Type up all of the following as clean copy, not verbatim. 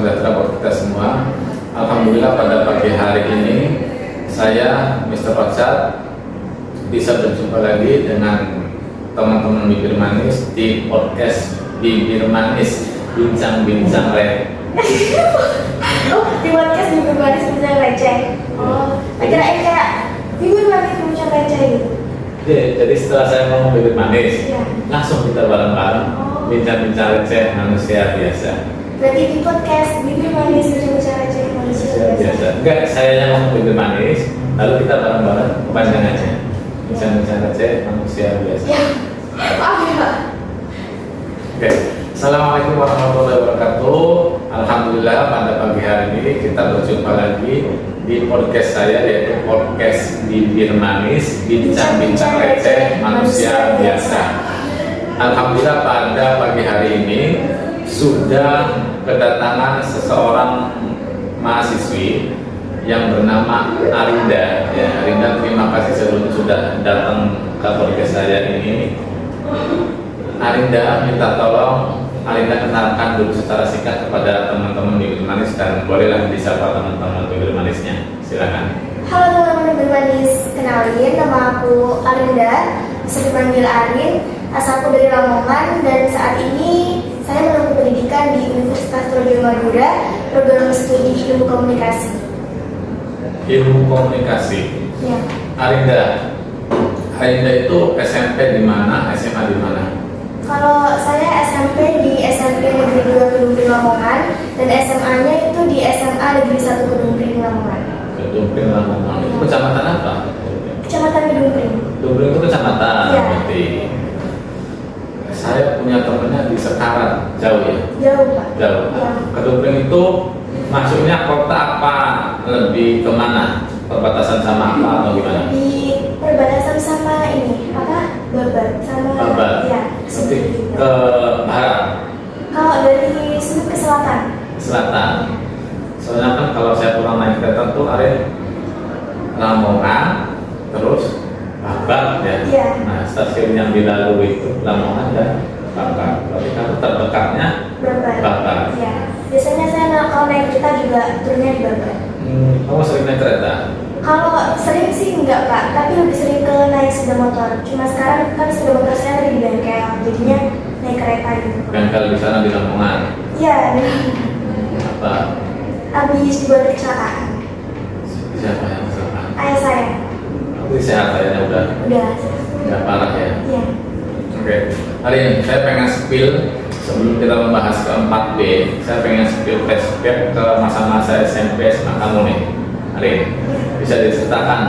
sejahtera buat kita semua. Alhamdulillah pada pagi hari ini saya Mr. Ochard bisa berjumpa lagi dengan teman-teman Bibir Manis di podcast Bibir Manis Bincang-Bincang Receh. Oh, di podcast Bibir Manis Bincang Receh. Oh, kirain kayak Bibir Manis Bincang Receh gitu. Jadi setelah saya ngomong Bibir Manis, Ya. langsung kita bareng-bareng bincang-bincang receh manusia biasa. Berarti di podcast Bibir Manis Bincang Receh manusia biasa. Enggak, saya yang ngomong Bibir Manis, lalu kita bareng-bareng panjang aja. Bincang-bincang receh manusia biasa. Ya, maaf ya. Oke, Assalamualaikum warahmatullahi wabarakatuh. Alhamdulillah pada pagi hari ini kita berjumpa lagi di podcast saya, yaitu podcast Bibir Manis Bincang-Bincang Receh Manusia Biasa. Alhamdulillah pada pagi hari ini sudah kedatangan seseorang mahasiswi yang bernama Arinda. Ya, Arinda, terima kasih sebelumnya sudah datang ke podcast saya ini. Arinda minta tolong Arinda kenalkan dulu secara singkat kepada teman-teman Bibir Manis dan bolehlah disapa teman-teman Bibir Manisnya. Silakan. Halo teman-teman Bibir Manis, kenalin nama aku Arinda, bisa dipanggil Arin. Asalku dari Lamongan dan saat ini saya menempuh pendidikan di Universitas Trunojoyo Madura, program studi ilmu komunikasi. Ilmu komunikasi. Ya. Arinda itu SMP di mana, SMA di mana? Kalau saya SMP di SMP Negeri 2 Kedung Pring Lamongan dan SMA-nya itu di SMA Negeri 1 Kedung Pring Lamongan. Kedung Pring Lamongan. Itu kecamatan apa? Kecamatan Kedung Pring. Kedung Pring itu kecamatan. Iya. Berarti saya punya temennya di Sekarang, jauh ya? Jauh Pak. Jauh. Iya. Kedung Pring itu maksudnya kota apa? Lebih kemana? Perbatasan sama apa atau gimana? Di perbatasan sama ini apa? Babat sama Babat. ya. Nanti ke barat, Kalau dari sini ke selatan. selatan. Soalnya kan kalau saya pulang naik kereta tuh Arin Lamongan, terus Babat ya. Iya. Nah, stasiun yang dilalui itu Lamongan dan Babat. Berarti kamu terdekatnya Babat. Babat. Ya. Biasanya saya kalau naik kereta juga turunnya di Babat. Kamu sering naik kereta? Kalau sering sih enggak Pak, tapi lebih sering ke naik sepeda motor. Cuma sekarang kan sepeda motor saya lagi di bengkel, jadinya naik kereta gitu. Bengkel di sana di Lamongan. Iya, Apa? habis dibuat kecelakaan. Siapa yang salah? Ayah saya Aku sehat kayaknya udah parah ya. iya. Oke, hari ini saya pengen spill sebelum kita membahas keempat B. Saya pengen spill flashback ke masa-masa SMP SMA kamu nih. Hari ini bisa diceritakan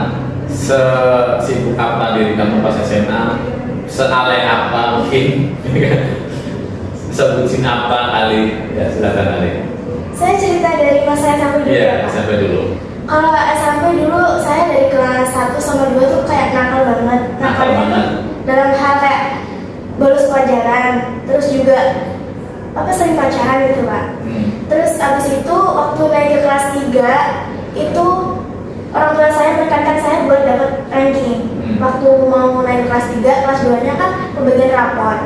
sesibuk apa diri kamu pas SMA, sealay apa mungkin, sebutin apa kali. Ya silakan Ari. Saya cerita dari masa SMP dulu Iya, ya, Pak. SMP dulu. Kalau SMP dulu saya dari kelas 1 sama 2 tuh kayak nakal banget. Nakal banget. Dalam hal kayak bolos pelajaran, terus juga sering pacaran gitu Pak. Terus abis itu waktu naik ke kelas 3 itu orang tua saya menekankan saya buat dapat ranking. Waktu mau naik kelas 3, kelas 2 nya kan pembagian rapor.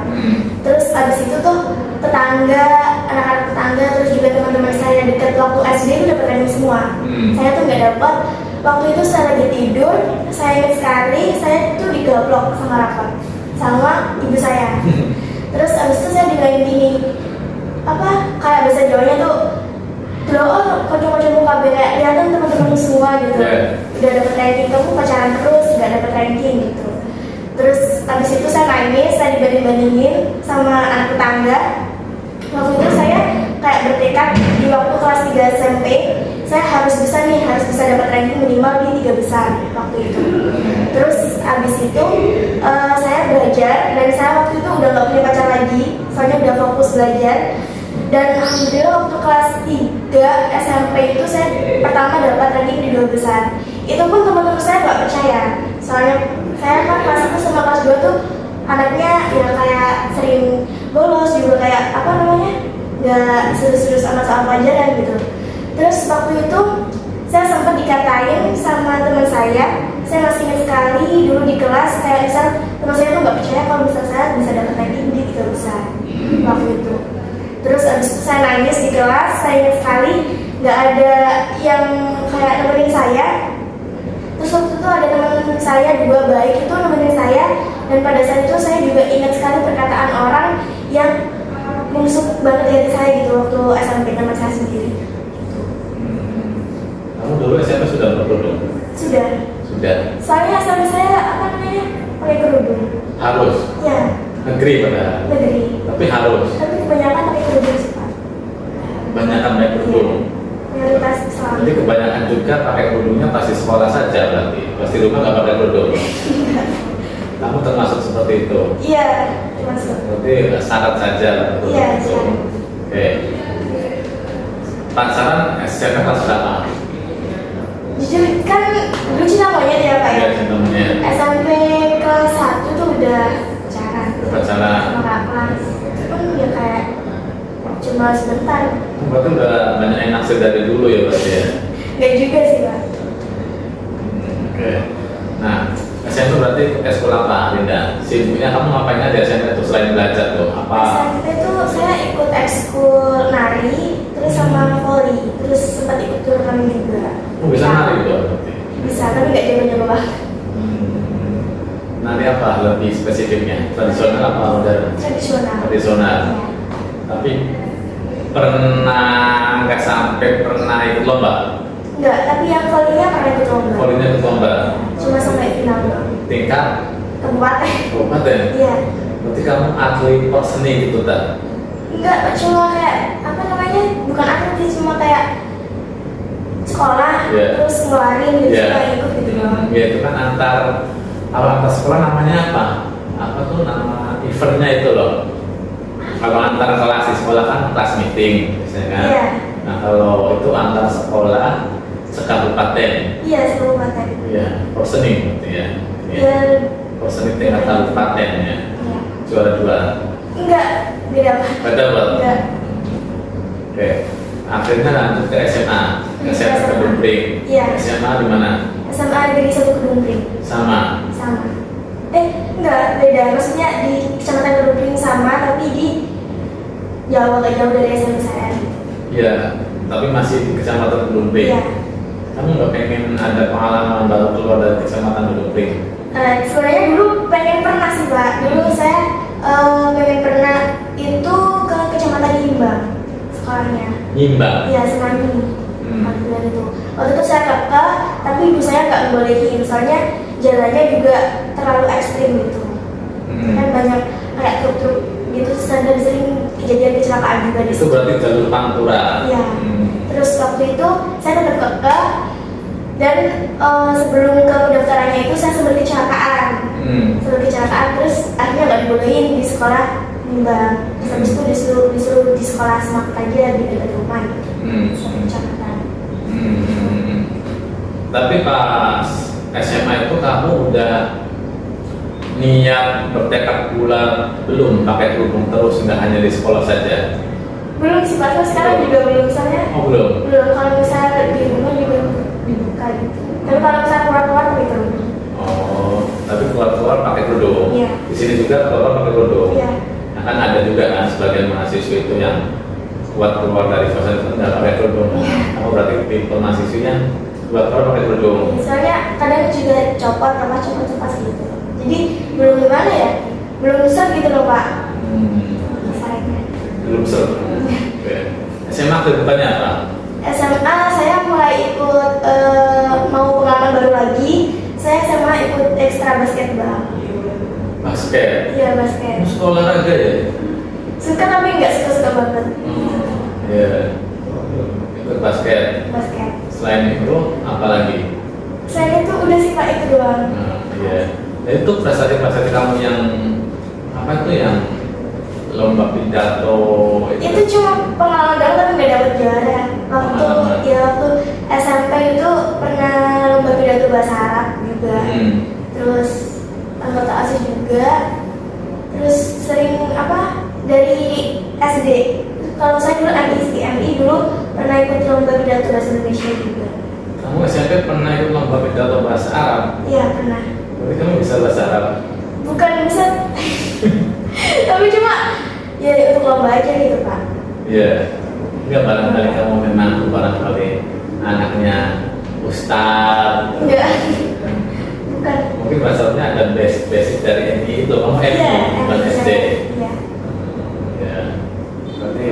Terus abis itu tuh tetangga, anak-anak tetangga, terus juga teman-teman saya dekat waktu SD itu dapat ranking semua. Saya tuh nggak dapat. Waktu itu saya lagi tidur, saya ingat sekali saya tuh digaplok sama rapor sama ibu saya. Terus abis itu saya dibilangin gini, kayak bahasa Jawanya tuh kocok-kocok muka kayak kelihatan teman-teman semua gitu. Udah dapet ranking, kamu pacaran terus gak dapet ranking gitu. Terus abis itu saya nangis, saya dibanding-bandingin sama anak tetangga. Waktu itu saya kayak bertekad di waktu kelas 3 SMP saya harus bisa dapat ranking minimal di 3 besar waktu itu. Terus abis itu saya belajar dan saya waktu itu udah gak punya pacar lagi, soalnya udah fokus belajar. Dan alhamdulillah waktu kelas 3 SMP itu saya pertama dapat ranking di 2 besar. Itu pun teman-teman saya nggak percaya, soalnya saya kan kelas 1 sama kelas 2 tuh anaknya ya kayak sering bolos, juga kayak nggak serius-serius sama soal pelajaran gitu. Terus waktu itu saya sempat dikatain sama teman saya masih ingat sekali dulu di kelas kayak misal teman saya tuh nggak percaya kalau misal saya bisa dapat ranking di 3 besar waktu itu. Terus abis itu saya nangis di kelas, saya ingat sekali nggak ada yang kayak nemenin saya. Terus waktu itu ada teman saya dua baik itu nemenin saya, dan pada saat itu saya juga ingat sekali perkataan orang yang menusuk banget di hati saya gitu waktu SMP teman saya sendiri. Kamu dulu SMP sudah berkerudung? Sudah. Sudah. Soalnya SMP saya apa namanya pakai kerudung. Harus. Ya. Negeri padahal. Negeri. Tapi harus. Tapi kebanyakan pakai kerudung sih Pak. Kebanyakan pakai kerudung. Mayoritas Islam. Jadi kebanyakan juga pakai kerudungnya pasti sekolah saja berarti. Pasti rumah nggak pakai kerudung. Kamu termasuk seperti itu. Iya, termasuk. Berarti syarat saja lah. Iya, syarat. Oke. Pacaran SMP kelas berapa? Jujur kan dulu cinta monyet ya Pak ya. Iya, cinta monyet. SMP kelas 1 tuh udah pacaran. Pacaran. Sama kakak kelas. Cuman ya kayak cuma sebentar. Berarti udah banyak yang naksir dari dulu ya berarti ya? Gak juga sih Pak. Oke. Nah, SMP berarti ke sekolah apa, Linda? Sibuknya kamu ngapain aja SMP tuh selain belajar tuh? Apa? SMP tuh saya ikut ekskul nari, terus sama volley, terus sempat ikut turnamen juga. Oh, bisa nari tuh berarti? Bisa, tapi nggak jago-jago banget. Nari apa lebih spesifiknya? Tradisional apa modern? Tradisional. Tradisional. Ya. Tapi pernah nggak sampai pernah ikut lomba? Enggak, tapi yang volley-nya pernah ikut lomba. Volleynya ikut lomba? Cuma sampai final doang. Tingkat? Kabupaten. Kabupaten? Iya. Berarti kamu atlet pop seni gitu tak? Enggak, cuma kayak apa namanya? Bukan atlet, cuma kayak sekolah, Iya. terus ngeluarin gitu, Iya. suka ikut gitu doang. Ya itu kan kalau antar sekolah namanya apa? Apa tuh nama eventnya itu loh? Kalau antar kelas di sekolah kan kelas meeting biasanya kan? Iya. Nah kalau itu antar sekolah sekabupaten. Iya, sekabupaten. Iya, perseni gitu ya. Iya. Perseni tingkat kabupaten ya. Iya. Juara 2. Enggak, beda Pak. Beda Pak? Enggak. Oke. Akhirnya lanjut ke SMA. SMA SMA. Kedungpring. Iya. SMA di mana? SMA Negeri 1 Kedungpring. Sama. Sama. Enggak, beda. Maksudnya di Kecamatan Kedungpring sama, tapi di jauh agak jauh dari SMP saya. Iya, tapi masih di Kecamatan Kedungpring. Iya. Kamu nggak pengen ada pengalaman baru keluar dari Kecamatan Kedungpring? Sebenarnya dulu pengen pernah sih Pak. Dulu saya pengen pernah itu ke Kecamatan Limbang sekolahnya. Nyimbang. Iya, Semanggi. Alhamdulillah itu. Waktu itu saya kekeh, tapi ibu saya nggak bolehin. Soalnya jalannya juga terlalu ekstrim gitu. Kan banyak kayak truk-truk gitu, dan sering kejadian kecelakaan juga di Itu berarti jalur Pantura. Iya. Terus waktu itu saya tetap kekeh, dan sebelum ke pendaftarannya itu saya sempat kecelakaan. Sempat kecelakaan, terus akhirnya nggak dibolehin di sekolah Limbang. Terus habis itu disuruh di sekolah Semak aja di dekat rumah gitu. Sampai kecelakaan. Tapi pas SMA itu kamu udah niat bertekad pula belum pakai kerudung terus, nggak hanya di sekolah saja? Belum sih Pak, sampai sekarang juga belum. Soalnya Oh belum. belum, kalau misalnya di rumah juga dibuka gitu. Tapi kalau misalnya keluar-keluar pakai kerudung. Oh, tapi keluar pakai kerudung. Iya. Di sini juga keluar pakai kerudung. Iya. Nah, kan ada juga kan sebagian mahasiswa itu yang buat keluar dari kosan itu nggak pakai kerudung. Iya. Kamu berarti tipe mahasiswanya buat keluar pakai kerudung. Soalnya kadang juga copot gitu. Jadi belum gimana ya, belum bisa gitu loh Pak. Sayangnya. Belum seru. Oke. SMA kedepannya apa? SMA saya mulai ikut mau pengalaman baru lagi. Saya SMA ikut ekstra basketball. Basket. Iya, basket. Kamu suka olahraga ya? Suka tapi nggak suka-suka banget. Iya. Ikut basket. Basket. Selain itu apa lagi? Selain itu udah sih Pak, itu doang. Iya. Nah, itu prestasi kamu yang apa itu yang lomba pidato Itu cuma pengalaman doang tapi nggak dapet juara. Waktu SMP itu pernah lomba pidato bahasa Arab juga. Terus anggota ASIS juga. Terus sering dari SD. Kalau saya dulu MI dulu pernah ikut lomba pidato bahasa Indonesia juga. Kamu SMP pernah ikut lomba pidato bahasa Arab? Iya, pernah. Berarti kamu bisa bahasa Arab? Bukan bisa, tapi cuma ya untuk lomba aja gitu Pak. Iya. Enggak, barangkali kamu memang barangkali anaknya Ustadz. Enggak. Bukan. Mungkin masalahnya ada basic dari MI itu. Kamu MI Iya, bukan MI. SD. Iya. Ya. Berarti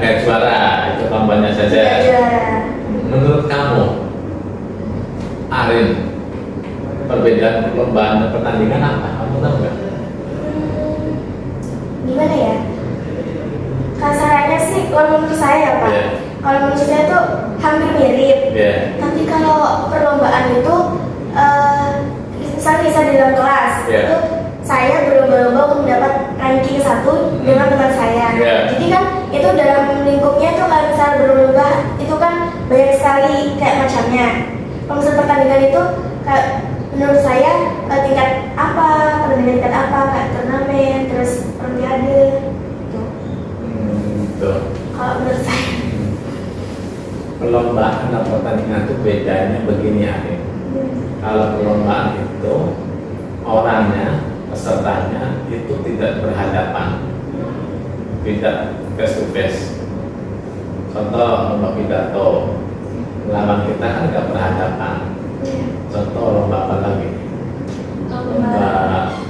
nggak juara, itu kampanye saja. Tidak juara. Menurut kamu, Arin, perbedaan perlombaan dan pertandingan apa? Kamu tahu nggak? Gimana ya? Kasarannya sih, kalau menurut saya ya Pak, Iya. kalau menurut saya tuh hampir mirip. Ya. Tapi kalau perlombaan itu, misalnya bisa di dalam kelas, Iya. itu saya berlomba-lomba untuk mendapat ranking 1 dengan teman saya. Iya. Jadi kan itu dalam lingkupnya tuh kalau misalnya berlomba itu kan banyak sekali kayak macamnya. Kalau misalnya pertandingan itu kayak menurut saya tingkat apa, pertandingan tingkat apa, kayak turnamen, terus olimpiade. Gitu. Tuh. Kalau menurut saya. Perlombaan dan pertandingan itu bedanya begini, Arin. Kalau perlombaan itu orangnya, pesertanya itu tidak berhadapan, tidak face to face. Contoh lomba pidato, lawan kita kan nggak berhadapan. Contoh lomba apa lagi? Lomba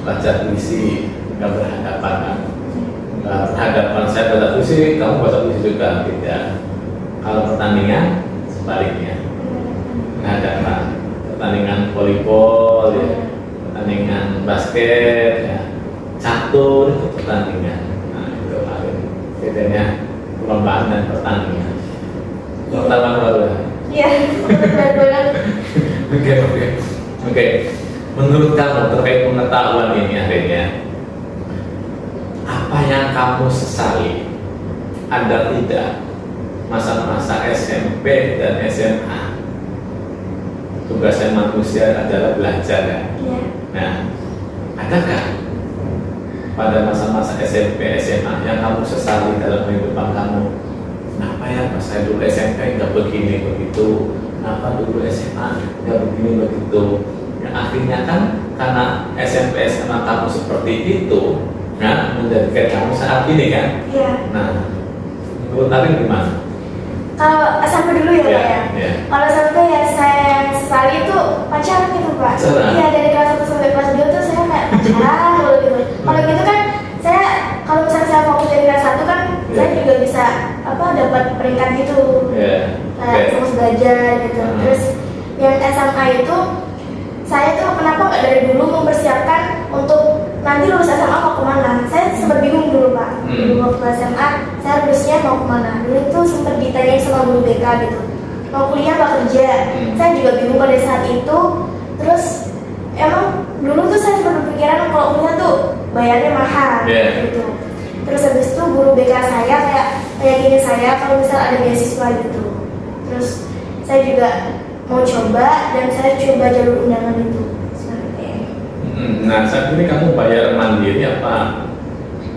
baca puisi, nggak berhadapan kan? Nggak berhadapan, saya baca puisi, kamu baca puisi juga, tidak. Kalau pertandingan sebaliknya, berhadapan. Pertandingan volleyball, ya, pertandingan basket, ya, catur itu pertandingan. Nah itu paling bedanya perlombaan dan pertandingan. Pertama baru. Iya, benar banget. Oke. Menurut kamu terkait pengetahuan ini akhirnya, apa yang kamu sesali? Ada tidak masa-masa SMP dan SMA? Tugasnya manusia adalah belajar ya. Iya. Nah, adakah pada masa-masa SMP, SMA yang kamu sesali dalam kehidupan kamu? Kenapa ya pas saya dulu SMP nggak begini begitu? Kenapa dulu SMA nggak begini begitu? Yang akhirnya kan karena SMP, SMA kamu seperti itu, nah menjadikan kamu saat ini kan? Iya. Nah, menurut Arin gimana? Kalau SMP dulu ya Pak ya. Iya. Kalau SMP ya saya yang sesali itu pacaran gitu Pak. Pacaran? Iya, dari kelas 1 sampai kelas 2 tuh saya kayak pacaran dulu gitu. Kalau gitu kan saya kalau misalnya saya fokus dari kelas 1 kan Iya. saya juga bisa dapat peringkat gitu. Iya. Kayak fokus belajar gitu. Terus yang SMA itu saya tuh kenapa nggak dari dulu mempersiapkan untuk nanti lulus SMA mau kemana? Saya sempat bingung dulu Pak. Dulu waktu SMA saya lulusnya mau kemana? Dulu itu sempat ditanyain sama guru BK gitu. Mau kuliah mau kerja? Saya juga bingung pada saat itu. Terus emang dulu tuh saya sempat berpikiran kalau kuliah tuh bayarnya mahal gitu. Terus habis itu guru BK saya kayak gini saya kalau misal ada beasiswa gitu. Terus saya juga mau coba dan saya coba jalur undangan itu. Nah, saat ini kamu bayar mandiri apa?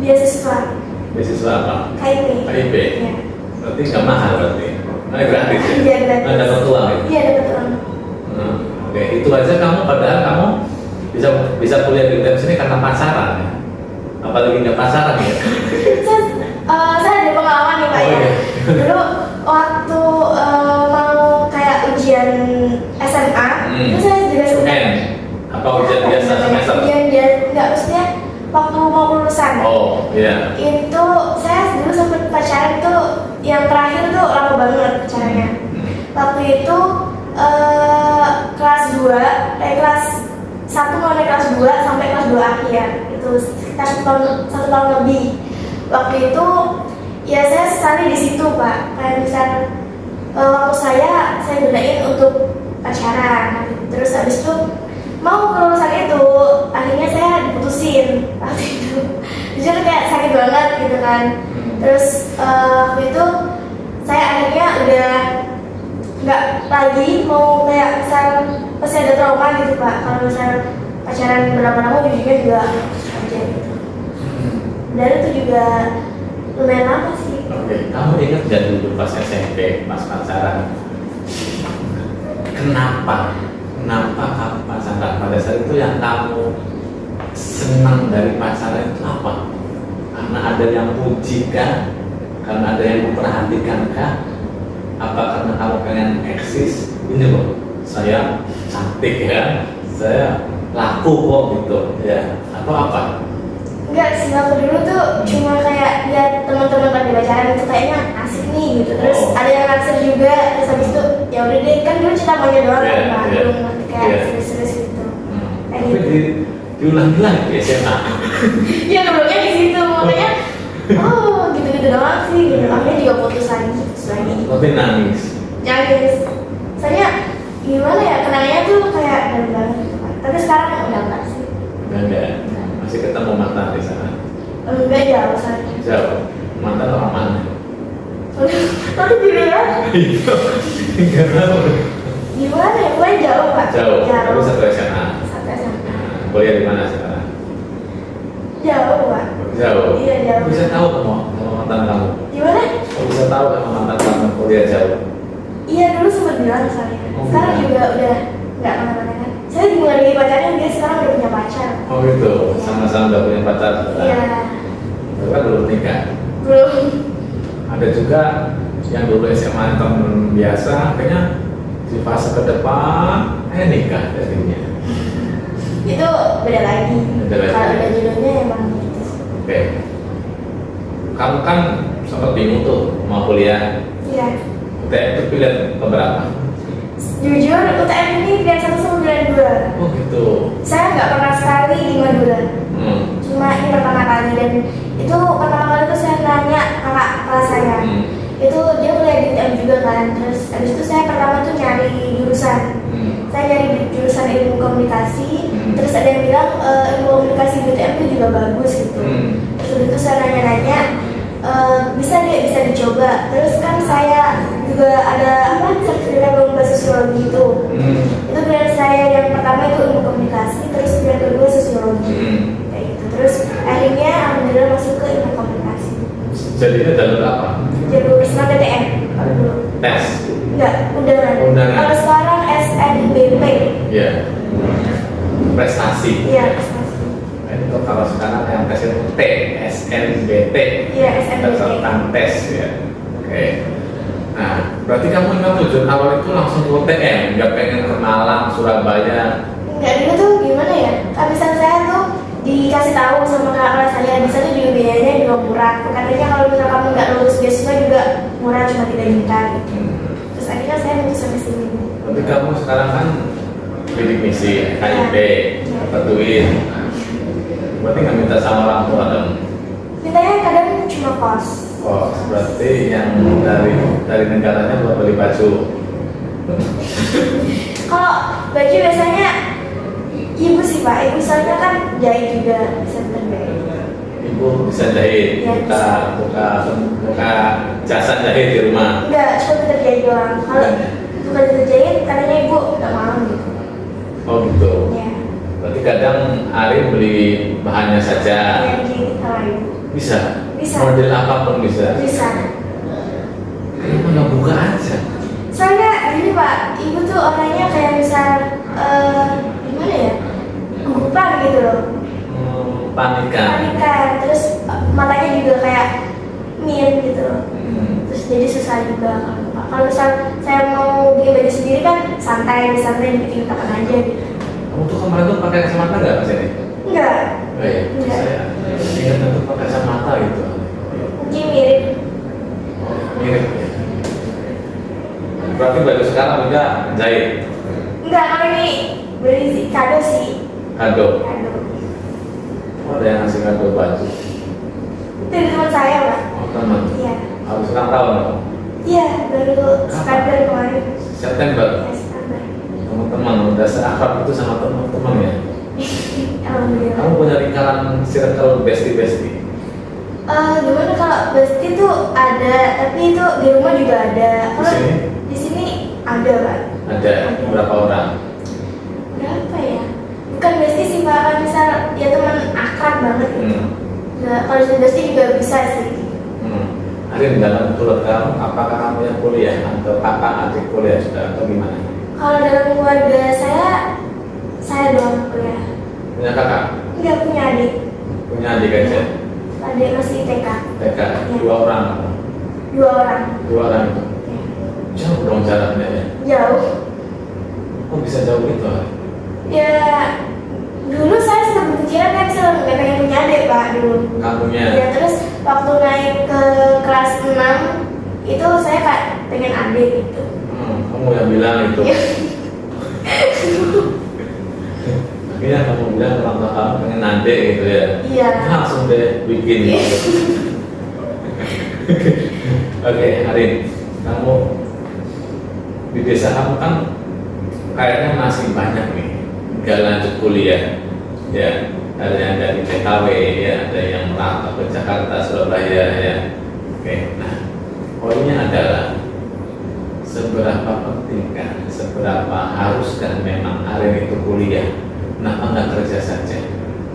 Beasiswa. Beasiswa apa? KIP. KIP? Iya. Berarti nggak mahal berarti? Nah, gratis ya? Iya, gratis. Nah, dapat uang ya? Iya, dapat uang. Oke, itu aja kamu padahal kamu bisa kuliah di UTM sini karena pacaran ya? Apalagi nggak pacaran ya? Saya ada pengalaman nih Pak Oh, ya. iya. Dulu waktu mau kayak ujian SMA, itu saya juga suka. Apa ujian biasa semester? Ujian dia nggak maksudnya waktu mau lulusan. Oh, iya. Itu saya dulu sempat pacaran tuh yang terakhir tuh lama banget pacarannya. Waktu itu kelas 2, kelas 1 mau naik kelas 2 sampai kelas 2 akhir. Itu sekitar 1 tahun lebih. Waktu itu ya saya sesali di situ Pak. Kayak misal waktu saya gunain untuk pacaran. Terus habis itu mau kelulusan itu akhirnya saya diputusin waktu itu. Jujur kayak sakit banget gitu kan. Terus waktu itu saya akhirnya udah nggak lagi mau kayak misal pasti ada trauma gitu Pak. Kalau misal pacaran berlama-lama ujungnya juga aja gitu. Dan itu juga lumayan lama sih. Oke, kamu ingat gak dulu pas SMP, pas pacaran? Kenapa kamu pacaran pada saat itu yang kamu senang dari pacaran itu apa? Karena ada yang puji kan? Karena ada yang memperhatikan kah? Apa karena kamu pengen eksis? Ini loh, saya cantik ya, saya laku kok gitu ya, atau apa? Enggak sih, waktu dulu tuh cuma kayak lihat teman-teman pada pacaran itu kayaknya asik nih gitu. Terus ada yang naksir juga, terus habis itu ya udah deh, kan dulu cinta monyet doang kan, Pak. Belum ngerti kayak serius-serius gitu. Kayak Tapi gitu. diulangi lagi di SMA. Iya, dulunya di situ makanya oh gitu-gitu doang sih gitu. Akhirnya juga putus lagi. Tapi nangis. Nangis. Soalnya gimana ya, kenangannya tuh kayak dari banget gitu, Pak. Tapi sekarang udah enggak sih. Enggak. Masih ketemu mantan di sana. Enggak jauh soalnya. Jauh. Mantan orang mana? Tapi dulu ya. Enggak tahu. Gimana ya? Pokoknya jauh, Pak. Jauh. Tapi satu SMA. Satu SMA. Kuliah di mana sekarang? Jauh, Pak. Jauh. Iya, jauh. Bisa tahu kamu sama mantan kamu? Gimana? Kok bisa tahu sama mantan kamu kuliah jauh? Iya, dulu sempat bilang soalnya. Oh, Sekarang bilang. juga udah nggak kemana-mana kan. Saya juga lagi pacarnya, dia sekarang udah punya pacar. Oh gitu. Sama-sama udah punya pacar. Iya. Tapi kan belum nikah. Belum. Ada juga yang dulu SMA teman biasa, akhirnya di fase ke depan, nikah jadinya. Itu beda lagi. Beda lagi. Kalau udah jodohnya emang gitu. Oke. Kamu kan sempat bingung tuh mau kuliah. Iya. UTM itu pilihan keberapa? Jujur, UTM ini pilihan 1 sama pilihan 2. Oh gitu. Saya nggak pernah sekali di Madura. Hmm. Cuma ini pertama kali, dan itu pertama kali itu saya nanya kakak kelas saya. Itu dia kuliah di UTM juga kan. Terus habis itu saya pertama tuh nyari jurusan. Saya nyari jurusan ilmu komunikasi. Terus ada yang bilang ilmu komunikasi di UTM itu juga bagus gitu. Terus itu saya nanya-nanya, bisa dicoba. Terus kan saya juga ada sertifikat lomba sosiologi itu. Itu pilihan saya yang pertama itu ilmu komunikasi, terus pilihan kedua sosiologi. Kayak gitu. Terus akhirnya alhamdulillah masuk ke ilmu komunikasi. Jadinya jalur apa? Jalur SNMPTN kalau dulu. Tes. Enggak, undangan. Undangan. Kalau sekarang SNBP. Ya. Prestasi. Iya, Itu kalau sekarang yang tes itu T, SNBT. iya SNBP. Tentang tes ya. Oke. Nah, berarti kamu ingat tujuan awal itu langsung ke UTM, nggak pengen ke Malang, Surabaya. Enggak, dulu tuh gimana ya? Habisan saya tuh dikasih tahu sama kakak kelas saya, bisa tuh juga biayanya juga murah. Katanya kalau misalnya kamu nggak lulus beasiswa juga murah, cuma 3 juta gitu. Terus akhirnya saya memutus sampai sini. Berarti kamu sekarang kan bidik misi, KIP, dapat duit. Berarti nggak minta sama orang tua dong? Mintanya kadang cuma kos. Oh, berarti yang dari negaranya buat beli baju. Kalau baju biasanya ibu sih Pak, ibu soalnya kan jahit juga, bisa terbaik. Ibu bisa jahit, Ya, buka jasa jahit di rumah. Enggak, cuma kita jahit doang. Kalau bukan kita jahit, katanya ibu nggak mau gitu. Oh gitu. Ya, Berarti kadang Ari beli bahannya saja. yang dijahit sama ibu. Bisa. Bisa. Model apapun bisa. Bisa. Kenapa nggak buka aja? Soalnya gini Pak, ibu tuh orangnya kayak misal gimana ya, gugupan gitu loh, Panikan. panikan, terus matanya juga kayak min gitu loh. Terus jadi susah juga kalau misal saya mau bikin baju sendiri kan santai bikin kapan aja gitu. Kamu tuh kemarin tuh pakai kacamata nggak Mas ini? Enggak, Oh iya. Enggak. Saya ingat tuh pakai kacamata gitu. mungkin mirip. Mirip. Ya. Berarti baju sekarang udah jahit. Enggak, kalau ini beli sih, kado sih. Kado. Kado. Oh, ada yang ngasih kado baju. Itu dari teman saya Pak. Oh teman. Iya. Harus ulang tahun loh. Iya, baru September kemarin. September. Ya, September. Teman-teman udah seakrab itu sama teman-teman ya. Alhamdulillah. Kamu punya lingkaran circle bestie. Gimana kalau bestie tuh ada, tapi itu di rumah juga ada. Di Kalau sini di sini ada Pak. ada berapa orang? Berapa ya? Bukan bestie sih Pak, kan misal ya teman akrab banget gitu. Nggak, kalau di bestie juga bisa sih. Akhirnya dalam keluarga kamu, apakah kamu yang kuliah atau kakak adik kuliah sudah atau gimana? Kalau dalam keluarga saya doang kuliah. Punya kakak? Nggak punya adik. Punya adik aja? Adik masih TK. TK? Iya. 2 orang? 2 orang. 2 orang itu. Jauh dong jaraknya ya. Jauh. Kok bisa jauh gitu? Ya dulu saya sempat berpikiran kan saya nggak pengen punya adik Pak dulu. Kamunya? Ya terus waktu naik ke kelas 6 itu saya kayak pengen adik gitu. Kamu yang bilang itu. Iya. Akhirnya kamu bilang orang tua kamu pengen adik gitu ya. Iya. Langsung deh bikin. Iya. Oke, Arin, kamu di desa kamu kan kayaknya masih banyak nih nggak lanjut kuliah, ya. Ada yang dari TKW, ya, ada yang merantau ke Jakarta, Surabaya, ya. Oke, nah, poinnya adalah seberapa pentingkah, seberapa haruskah memang Arin itu kuliah? Kenapa nggak kerja saja?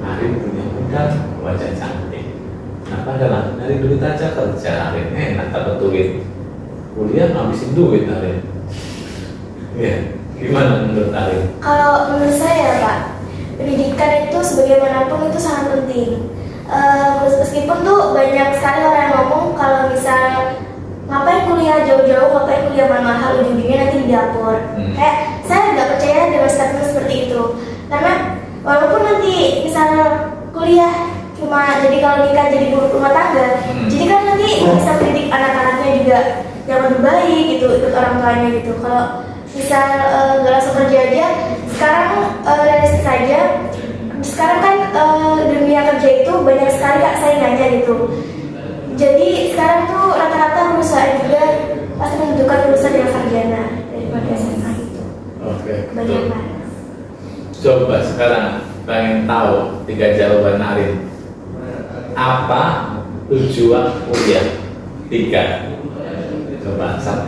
Arin punya modal, wajah cantik. Kenapa adalah dari duit aja kerja Arin? Enak dapat duit. Kuliah ngabisin duit Arin. Ya, gimana menurut Arin? Kalau menurut saya Pak, pendidikan itu sebagaimanapun itu sangat penting. Meskipun tuh banyak sekali orang yang ngomong kalau misal ngapain kuliah jauh-jauh, ngapain kuliah mahal, ujung-ujungnya nanti di dapur. Kayak saya nggak percaya dengan statement seperti itu. Karena walaupun nanti misal kuliah cuma jadi kalau nikah jadi ibu rumah tangga, jadi kan nanti bisa mendidik anak-anaknya juga yang lebih baik gitu, ikut orang tuanya gitu. Kalau misal nggak langsung kerja aja, sekarang realistis saja. Sekarang kan dunia kerja itu banyak sekali Kak saingannya gitu. Jadi sekarang tuh rata-rata perusahaan juga pasti membutuhkan lulusan yang sarjana daripada SMA itu. Oke, Kebanyakan. Coba sekarang pengen tahu 3 jawaban Arin. Apa tujuan kuliah? 3. Coba 1.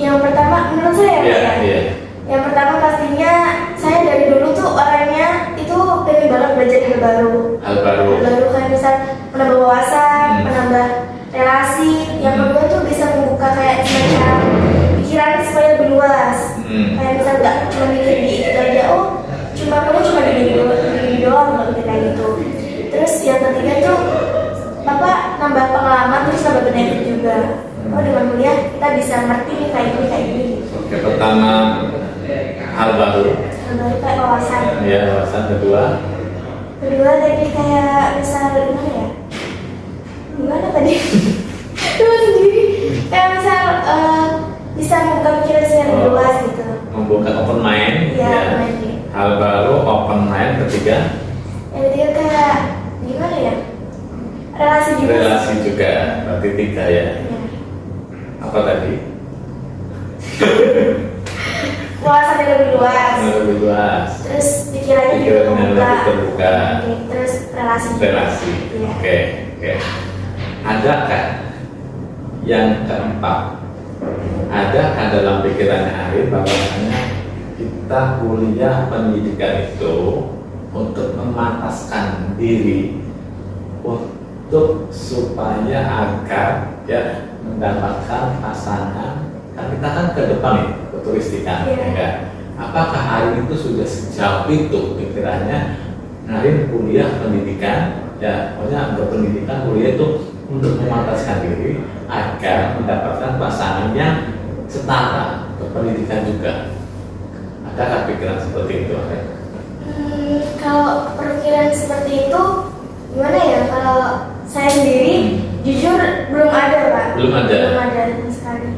Yang pertama menurut saya Iya, ya. iya. Yang pertama pastinya saya dari dulu tuh orangnya itu pengen banget belajar hal baru. Hal baru. Hal baru kayak misal menambah wawasan, menambah relasi. Yang kedua tuh bisa membuka kayak semacam pikiran supaya lebih luas. Kayak misal nggak cuma mikir di itu aja, oh cuma kuliah cuma di doang nggak mikir kayak gitu. Terus yang ketiga tuh apa nambah pengalaman terus nambah benefit juga. Oh dengan kuliah kita bisa ngerti nih kayak gini. Oke, pertama hal baru. Hal baru kayak wawasan. Ya, wawasan. Kedua Tadi kayak misal gimana ya? Gimana tadi? Cuma sendiri. Kayak misal bisa membuka pikiran saya lebih luas gitu. Membuka open mind. Iya, Ya. open mind. Hal baru, open mind. Ketiga Yang ketiga kayak gimana ya? Relasi juga. relasi juga. Berarti 3 ya. Ya. Apa tadi? Wawasan yang lebih luas. Lebih luas. Terus pikirannya juga Pikirannya terbuka. lebih terbuka. Oke, terus relasi. juga. Relasi. Iya. Oke. Adakah yang keempat? Adakah dalam pikirannya Arin bahwasanya kita kuliah pendidikan itu untuk memantaskan diri untuk supaya agar ya mendapatkan pasangan, kan kita kan ke depan nih keturistikan, Iya. ya kan? Apakah Arin itu sudah sejauh itu pikirannya Arin kuliah pendidikan, ya pokoknya untuk pendidikan kuliah itu untuk memantaskan diri agar mendapatkan pasangan yang setara untuk pendidikan juga. Adakah pikiran seperti itu? Kalau perkiraan seperti itu gimana ya? Kalau saya sendiri jujur belum ada Pak. Belum ada. Belum ada sama sekali.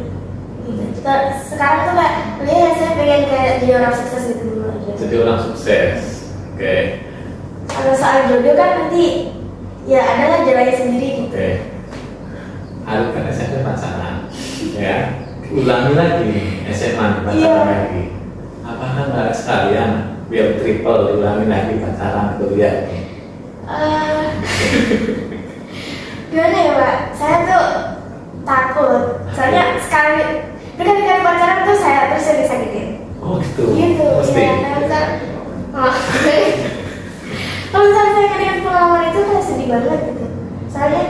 Gitu. Sekarang tuh Kak, ya saya pengen kayak jadi orang sukses gitu dulu aja. Jadi orang sukses. Oke. Kalau soal jodoh kan nanti ya ada lah jalannya sendiri gitu. Oke. Arin kan SMP pacaran, ya. Ulangi lagi SMA pacaran Iya. lagi. Apakah nggak sekalian biar triple diulangi lagi pacaran kuliah? Gimana ya Pak? Saya tuh takut. Soalnya sekali berkali-kali pacaran tuh saya terus yang disakitin. Oh gitu. Gitu. Mesti. Ya, kayak misal, kalau misalnya saya ngeliat pengalaman itu kayak sedih banget gitu. Soalnya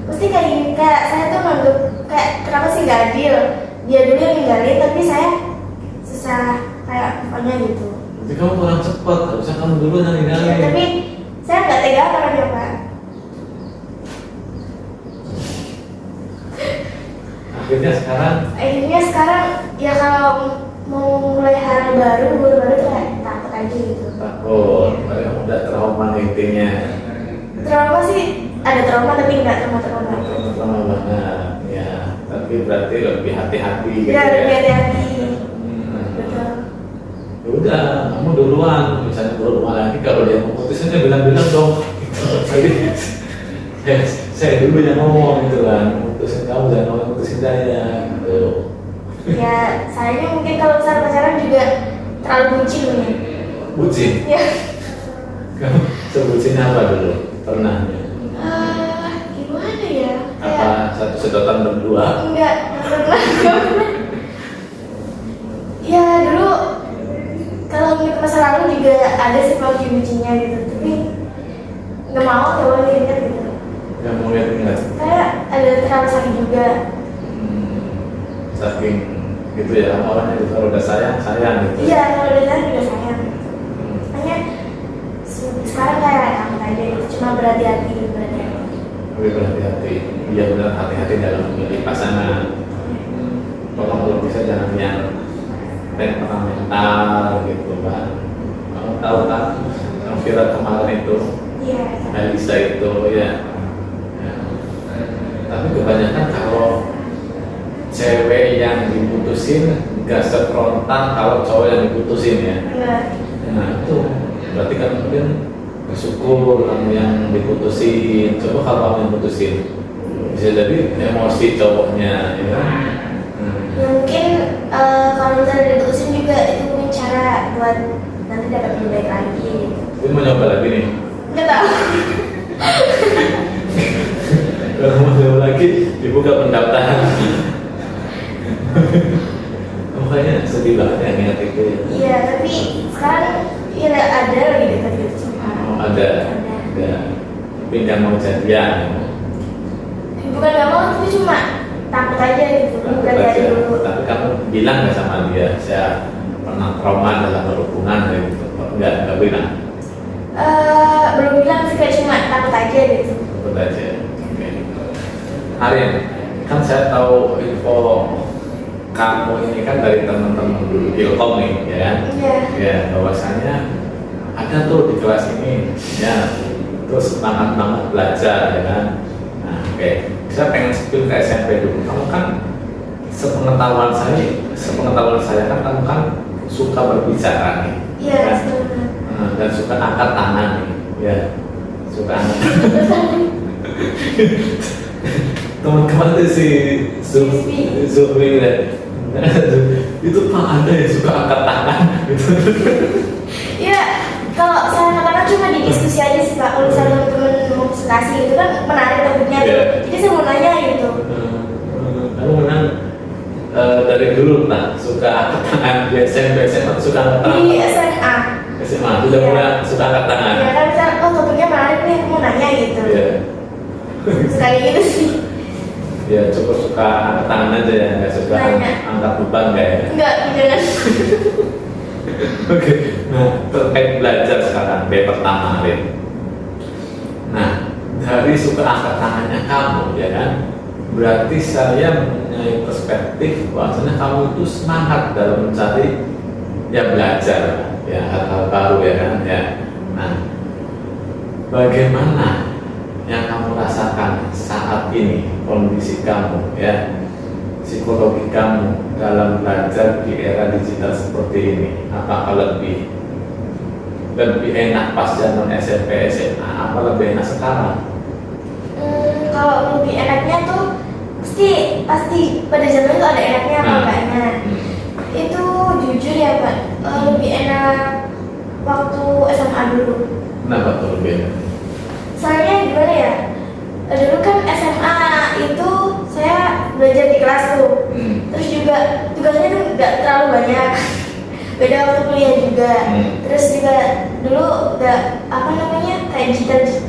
mesti kayak gini, kayak saya tuh nganggep kayak kenapa sih nggak adil? Dia dulu yang ninggalin tapi saya susah kayak pokoknya gitu. Jadi kamu kurang cepat, harusnya kamu dulu yang Ya, ninggalin. tapi saya nggak tega orangnya Pak. akhirnya sekarang ya kalau mau mulai hal baru tuh kayak takut aja gitu. Takut, mereka udah trauma intinya. Trauma sih ada trauma tapi nggak trauma Trauma banget, ya. Tapi berarti lebih hati-hati gitu ya. Lebih hati-hati. Betul. Ya udah, kamu duluan, misalnya berhubungan lagi kalau dia mau putusin dia bilang-bilang dong. Jadi saya dulu yang ngomong gitu kan, putusin kamu jangan ngomong putusin saya gitu. Ya, sayangnya mungkin kalau misalnya pacaran juga terlalu bucin ya. Bucin? Ya. Kamu sebutin apa dulu? Pernah? Gimana ya? Apa satu sedotan berdua? Enggak pernah. Ya dulu kalau ingat masa lalu juga ada sih bucin-bucinnya gitu, tapi nggak mau coba ingat gitu. Nggak mau lihat-lihat? Kayak ada terlalu sakit juga. Saking gitu ya, orangnya itu kalau udah sayang gitu. Iya, kalau udah sayang juga sayang. Makanya sekarang kayak takut aja gitu, cuma berhati-hati. Lebih berhati-hati. Iya benar, hati-hati dalam memilih pasangan. Kalau bisa jangan yang temperamental gitu kan. Kamu tahu kan yang viral kemarin itu, Iya. Alisa itu ya. Tapi kebanyakan kalau cewek yang diputusin nggak sefrontal kalau cowok yang diputusin ya. Enggak. Nah itu berarti kan mungkin bersyukur kamu yang diputusin. Coba kalau kamu yang putusin, bisa jadi emosi cowoknya ya. Mungkin kalau misalnya diputusin juga itu mungkin cara buat nanti dapat lebih baik lagi. Tapi mau nyoba lagi nih. Nggak tahu. Kalau mau nyoba lagi dibuka pendaftaran. Makanya sedih banget ya niat itu. Iya, tapi sekarang ya ada lagi dekat gitu. Ada. Tapi nggak mau jadian. Bukan nggak mau, tapi cuma takut aja gitu. Bukan dari dulu. Tapi kamu bilang nggak sama dia, saya pernah trauma dalam berhubungan gitu. Nggak bilang. Belum bilang sih, kayak cuma takut aja gitu. Takut aja. Oke. Arin, kan saya tahu info kamu ini kan dari teman-teman dulu Ilkom nih, ya kan? Iya. Ya, bahwasanya ada tuh di kelas ini, ya, terus semangat banget belajar, ya kan? Nah, oke. Saya pengen spill ke SMP dulu. Kamu kan sepengetahuan saya kan kamu kan suka berbicara nih. Iya, kan? sebenarnya. Dan suka angkat tangan nih, ya, suka angkat. Teman-teman tuh si Zumi itu Pak ada yang suka angkat tangan gitu. Iya, kalau saya kadang cuma di diskusi aja sih Pak. Kalau misalnya teman-teman mau presentasi gitu kan menarik topiknya tuh. Iya. Jadi saya mau nanya gitu. Kamu memang dari dulu nah suka angkat tangan di SMP SMA suka angkat tangan. Di SMA. Sudah Iya. mulai suka angkat tangan. Ya kan misalnya, oh topiknya menarik nih, aku mau nanya gitu. Iya. Suka kayak gitu sih. Ya cukup suka angkat tangan aja ya, nggak suka Nanya. angkat beban nggak ya? Enggak, jangan. Oke, nah terkait belajar sekarang B pertama Rin. Nah dari suka angkat tangannya kamu ya kan, berarti saya mempunyai perspektif bahwasanya kamu itu semangat dalam mencari ya belajar ya hal-hal baru ya kan ya. Nah bagaimana yang kamu rasakan saat ini kondisi kamu ya, psikologi kamu dalam belajar di era digital seperti ini? Apakah lebih enak pas zaman SMP SMA apa lebih enak sekarang? Kalau lebih enaknya tuh pasti pada zaman itu ada enaknya apa enggaknya. Itu jujur ya Pak, lebih enak waktu SMA dulu. Kenapa tuh lebih enak? Soalnya gimana ya, dulu kan SMA itu saya belajar di kelas tuh. Terus juga tugasnya tuh nggak terlalu banyak. Beda waktu kuliah juga. Terus juga dulu nggak apa namanya kayak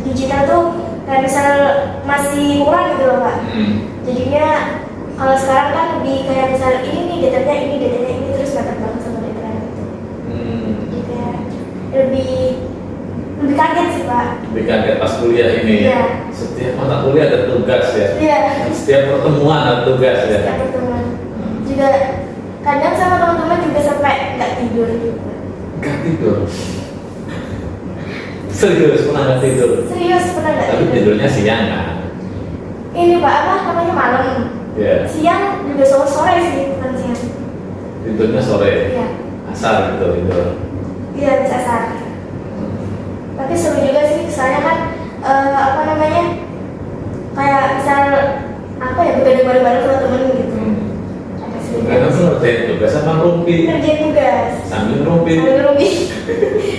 digital tuh kayak misal masih kurang gitu loh Pak. Jadinya kalau sekarang kan lebih kayak misal ini datanya ini terus nggak terbang sama datanya gitu. Jadi kayak lebih kaget sih Pak. Lebih kaget pas kuliah ini. Iya. Setiap mata kuliah ada tugas ya. Iya. Setiap pertemuan ada tugas ya. Setiap pertemuan juga kadang sama teman-teman juga sampai nggak tidur juga. Nggak tidur. Serius pernah nggak tidur? Serius pernah nggak Tapi tidur? tidurnya siang kan? Ini Pak apa namanya malam. Ya. Siang juga sore sih, bukan siang. Tidurnya sore. Iya. Asar gitu tidur. Iya bisa asar. Tapi seru juga sih, soalnya kan apa namanya kayak misal apa ya begadang bareng-bareng sama temen gitu. Ada seru juga Kadang tuh sih. ngerjain tugas sama ngerumpi. Ngerjain tugas. Sambil ngerumpi. Sambil ngerumpi.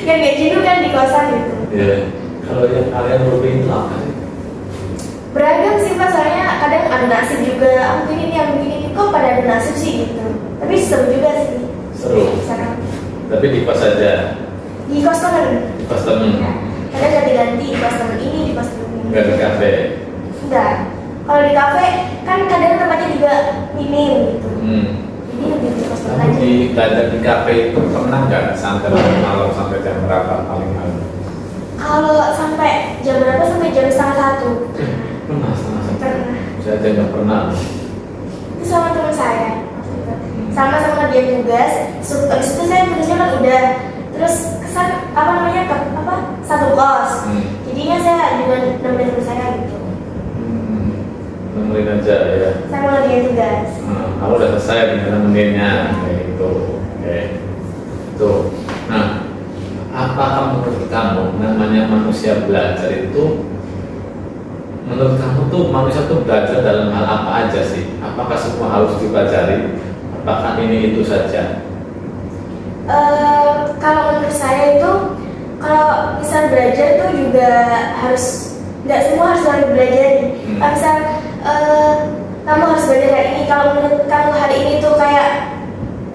Biar nggak jenuh kan di kosan gitu. Ya. Kalau yang kalian ngerumpi itu apa sih? Beragam sih Pak, soalnya kadang ada nasib juga. Aku begini nih, aku begini nih, kok pada ada nasib sih gitu. Tapi seru juga sih. Seru. Sekarang Tapi di kos aja. di kos temen. Di kos temen. Ya. Kadang ganti-ganti di kos temen ini, di kos temen ini. Nggak di kafe. Enggak. Kalau di kafe kan kadang tempatnya juga minim gitu. Jadi lebih di kos temen Kamu aja. di belajar di kafe itu pernah nggak sampai malam sampai jam berapa paling malam? Kalau sampai jam berapa? Sampai jam setengah satu. Pernah setengah satu. Pernah. Saya aja nggak pernah. Itu sama teman saya. Sama-sama ngerjain tugas. Habis itu saya tugasnya kan udah. Terus kesan apa namanya apa satu kos. Jadinya saya juga nemenin teman saya gitu. Nemenin aja ya. Saya mau ngerjain tugas. Kamu udah selesai dengan nemeninnya kayak gitu. Oke. Tuh. Nah, apakah menurut kamu namanya manusia belajar itu? Menurut kamu tuh manusia tuh belajar dalam hal apa aja sih? Apakah semua harus dipelajari? Apakah ini itu saja? Kalau menurut saya itu kalau misal belajar itu juga harus nggak semua harus selalu belajar. Kalau misal kamu harus belajar hari ini, kalau menurut kamu hari ini tuh kayak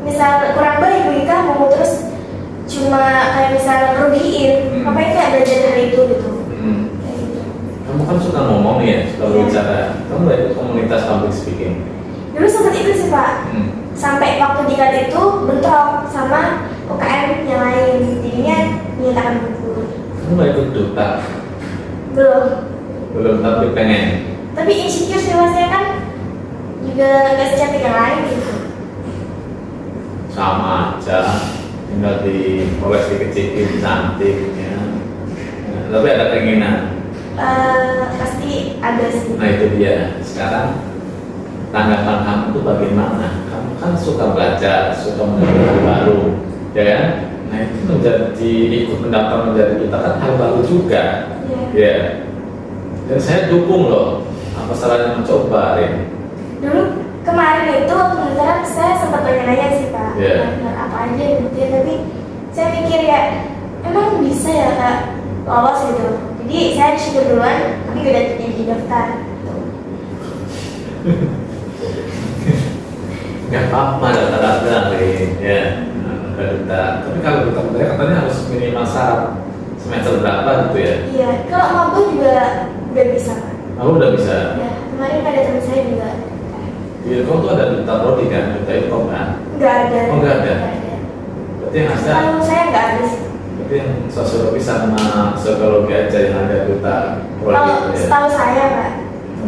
misal kurang baik bagi kamu, terus cuma kayak misal ngerugiin, ngapain nggak belajar hari itu gitu? Kayak gitu. Kamu kan suka ngomong nih ya, suka Iya. bicara. Kamu nggak ikut komunitas public speaking? Dulu sempat ikut sih Pak, sampai waktu dikat itu bentrok sama UKM yang lain, jadinya menyatakan gugur. Kamu nggak ikut duta? Belum. Belum, tapi pengen. Tapi insecure sih mas, saya kan juga nggak secantik yang lain gitu. Sama aja, tinggal dipoles dikecilin cantik ya. Nah, tapi ada keinginan. Pasti ada sih. Nah itu dia. Sekarang tanggapan kamu tuh bagaimana? Kamu kan suka belajar, suka mengenal hal baru, ya kan? Nah itu menjadi ikut mendaftar menjadi duta kan hal baru juga, Iya. ya. Dan saya dukung loh. Apa salahnya mencoba, Rin? Dulu kemarin itu waktu pendaftaran saya sempat nanya-nanya sih Pak, Iya. apa aja gitu ya, tapi saya mikir ya emang bisa ya Kak lolos gitu. Jadi saya disuruh duluan, tapi gak ada jadi daftar. Gak apa-apa, daftar-daftar, Rin. Ya, ada duta. Tapi kalau duta budaya katanya harus minimal syarat semester berapa gitu ya? Iya, kalau mabuk juga udah bisa Pak. Aku udah bisa. Ya, kemarin ada teman saya juga. Di Ilkom tuh ada duta prodi kan, duta Ilkom kan? Nggak ada. Oh, nggak ada? Nggak ada. Berarti yang ada, Kalau saya nggak ada sih. berarti yang sosiologi sama psikologi aja yang ada duta prodi Kalau itu ya? setahu saya Pak,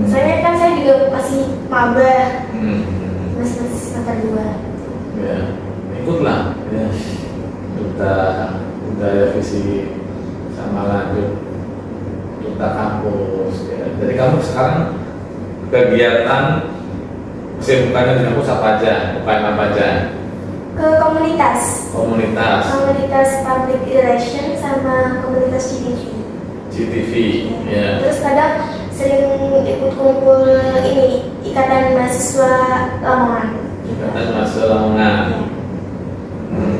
soalnya kan saya juga masih maba, Hmm. masih semester 2. Ya, ikutlah ya. Duta budaya visi sama lanjut duta kampus ya. Jadi kamu sekarang kegiatan kesibukannya di kampus apa aja? UKM apa aja? Ke komunitas public relation sama komunitas GTV. GTV ya. Terus kadang sering ikut kumpul ini ikatan mahasiswa Lamongan. Ikatan Mahasiswa Lamongan.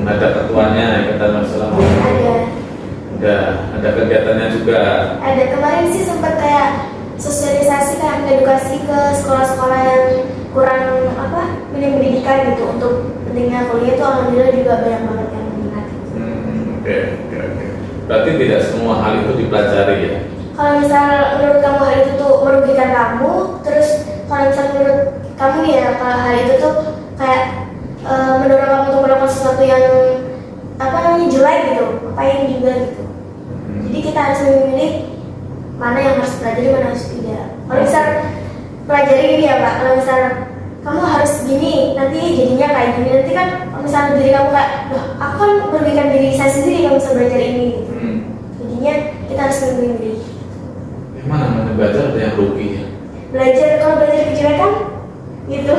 Ada ketuanya Ikatan Mahasiswa Lamongan. Ada kegiatannya juga. Ada kemarin sih sempat kayak sosialisasi kayak edukasi ke sekolah-sekolah yang kurang minim pendidikan gitu untuk pentingnya kuliah itu alhamdulillah juga banyak banget yang minat. Oke. Berarti tidak semua hal itu dipelajari ya? Kalau misal menurut kamu hal itu tuh merugikan kamu, terus kalau misal menurut kamu ya kalau hal itu tuh kayak mendorong kamu untuk melakukan sesuatu yang jelek gitu, apain juga gitu. Jadi kita harus memilih mana yang harus pelajari, mana harus tidak. Kalau misal pelajari ini ya Pak, kalau misal kamu harus gini, nanti jadinya kayak gini. Nanti kan kalau misalnya diri kamu kayak, loh aku kan merugikan diri saya sendiri kalau bisa belajar ini gitu. Jadinya kita harus melindungi diri. Gimana namanya belajar ada yang rugi ya? Belajar, kalau belajar kejelekan gitu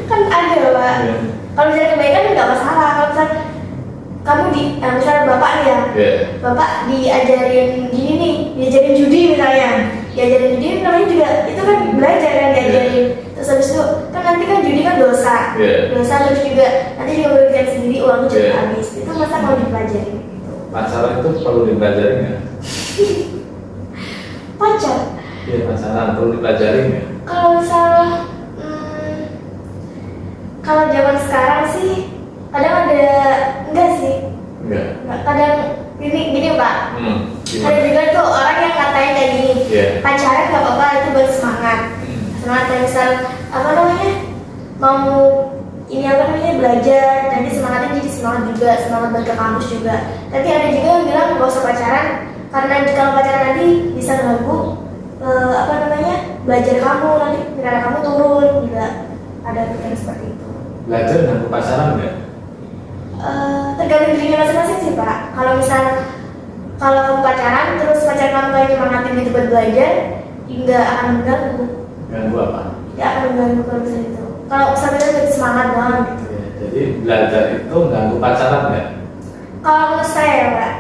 kan ada Pak. Kalau belajar kebaikan nggak masalah. Kalau misalnya kamu misalnya bapak nih ya, bapak diajarin gini nih, diajarin judi misalnya, diajarin judi namanya juga itu kan belajar kan diajarin. Terus habis itu kan nanti kan judi kan dosa, dosa terus juga nanti juga merugikan sendiri, uangnya juga habis. Itu masa mau dipelajari? Pacaran itu perlu dipelajari nggak? Pacar? Iya, pacaran perlu dipelajari nggak? Kalau misalnya kalau zaman sekarang sih kadang ada enggak sih? Enggak. Kadang gini Pak. Ada juga tuh orang yang katanya kayak gini. Pacaran nggak apa-apa, itu buat semangat. Semangat kayak misal apa namanya? Mau ini apa namanya belajar, nanti semangatnya jadi semangat juga, semangat balik ke kampus juga. Tapi ada juga yang bilang nggak usah pacaran karena kalau pacaran nanti bisa ganggu apa namanya belajar kamu, nanti nilai kamu turun juga. Ada pikiran seperti itu. Belajar dengan pacaran nggak? Tergantung dirinya masing-masing sih Pak. Kalau misal kalau kamu pacaran terus pacar kamu kayak nyemangatin gitu buat belajar, nggak akan mengganggu. Ganggu apa? Nggak akan mengganggu kalau misalnya itu. Kalau misalnya itu semangat banget gitu. Ya, jadi belajar itu ganggu pacaran nggak? Kalau menurut saya ya Pak,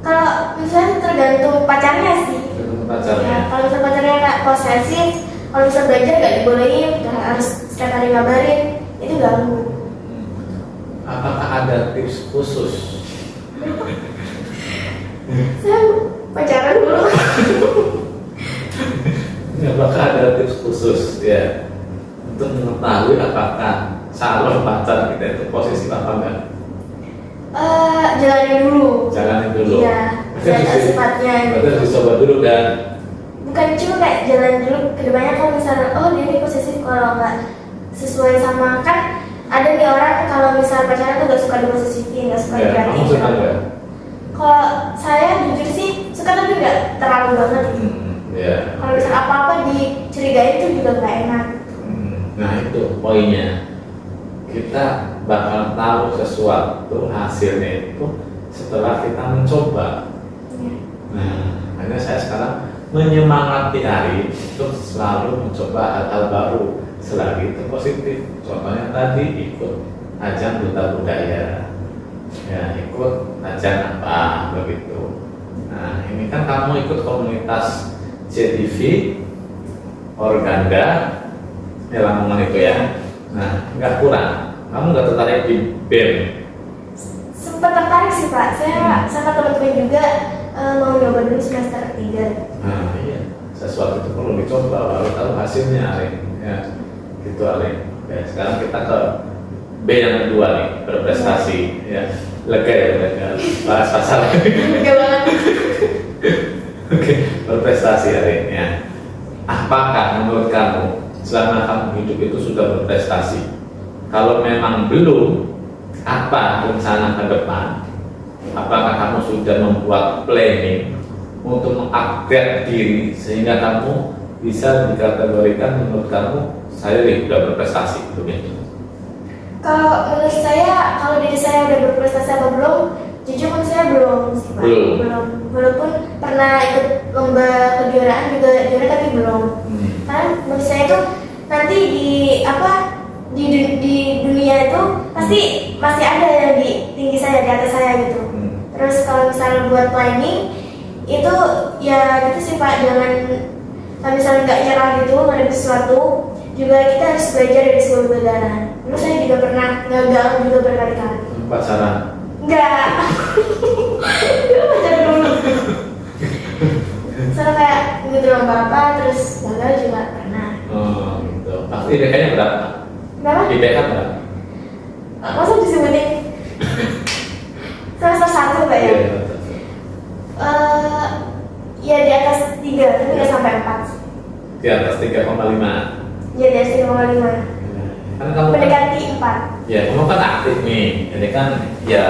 kalau misalnya tergantung pacarnya sih. Tergantung pacarnya. Ya, kalau misalnya pacarnya nggak posesif, kalau misalnya belajar nggak dibolehin, nggak harus setiap hari ngabarin, itu ganggu. Apakah ada tips khusus? Saya pacaran dulu. Apakah ada tips khusus ya untuk mengetahui apakah calon pacar kita itu posisi apa enggak? Jalanin dulu. Jalanin dulu. Iya. Lihat sifatnya. Berarti dicoba dulu kan? Bukan cuma kayak jalan dulu. Kedepannya kalau misalnya, oh dia ini posesif, kalau nggak sesuai sama kan ada nih orang kalau misalnya pacaran tuh gak suka diposesifin, gak suka diganti. Kamu suka nggak? Kalau saya jujur sih suka tapi nggak terlalu banget. Kalau misalnya apa-apa dicurigain tuh juga nggak enak. Nah itu poinnya. Kita bakal tahu sesuatu hasilnya itu setelah kita mencoba. Nah, makanya saya sekarang menyemangati Ari untuk selalu mencoba hal-hal baru selagi itu positif. Contohnya tadi ikut ajang duta budaya, ya ikut ajang apa begitu. Nah ini kan kamu ikut komunitas JTV, Organda, ya Lamongan itu ya. Nah nggak kurang, kamu nggak tertarik di BEM? Sempat tertarik sih Pak, saya sama teman-teman juga mau nyoba dulu semester 3. Nah iya, sesuatu itu perlu dicoba lalu tahu hasilnya Arin. Ya gitu Arin. Ya, sekarang kita ke B yang kedua nih, berprestasi. Ya lega ya lega. Bahas pasal. Lega banget. Oke, berprestasi Arin ya. Apakah menurut kamu selama kamu hidup itu sudah berprestasi? Kalau memang belum, apa rencana ke depan? Apakah kamu sudah membuat planning untuk mengupgrade diri sehingga kamu bisa dikategorikan menurut kamu saya sudah berprestasi begitu? Kalau menurut saya, kalau diri saya udah berprestasi apa belum? Jujur menurut saya belum sih Pak. Belum. Walaupun pernah ikut lomba kejuaraan juga juara tapi belum. Karena menurut saya itu nanti di dunia itu pasti masih ada yang di tinggi saya, di atas saya gitu. Terus kalau misalnya buat planning itu ya gitu sih Pak, jangan kalau misalnya nggak nyerah gitu menghadapi sesuatu, juga kita harus belajar dari sebuah kegagalan. Dulu saya juga pernah gagal juga berkali-kali. Pacaran? Enggak. Pacaran dulu. Soalnya kayak gitu lomba apa terus gagal juga pernah. Oh gitu. Pasti IPK-nya berapa? Berapa? IPK berapa? Masa disebutin? Semester 1 Pak ya? Ya di atas 3, tapi nggak sampai 4. Di atas 3,5. Ya di atas 3,5. Kan kamu Mendekati 4. Ya kamu kan aktif nih, jadi kan ya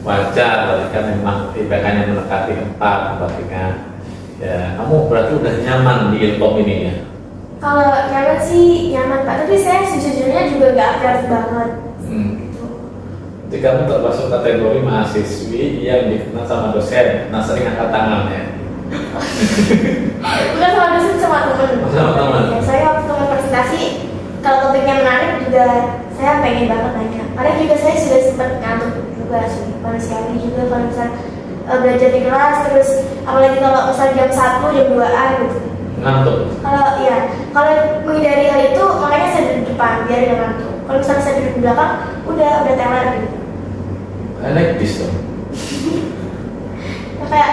wajar berarti kan memang IPK-nya mendekati 4 berarti kan. Ya kamu berarti udah nyaman di Ilkom ini ya? Kalau nyaman sih nyaman Pak, tapi saya sejujurnya juga nggak aktif banget. Gitu. Jadi kamu termasuk kategori mahasiswi yang dikenal sama dosen, nah sering angkat tangan ya. Bukan sama dosen, sama temen. Sama teman. Ya, saya waktu teman presentasi, kalau topiknya menarik juga saya pengen banget nanya. Padahal juga saya sudah sempat ngantuk juga sih, manusiawi juga kalau misal belajar di kelas, terus apalagi kalau misal jam 1, jam 2-an gitu. Ngantuk. Kalau menghindari hal itu, makanya saya duduk di depan biar tidak ngantuk. Kalau misalnya saya duduk di belakang, udah teler gitu. I like this dong. Ya, kayak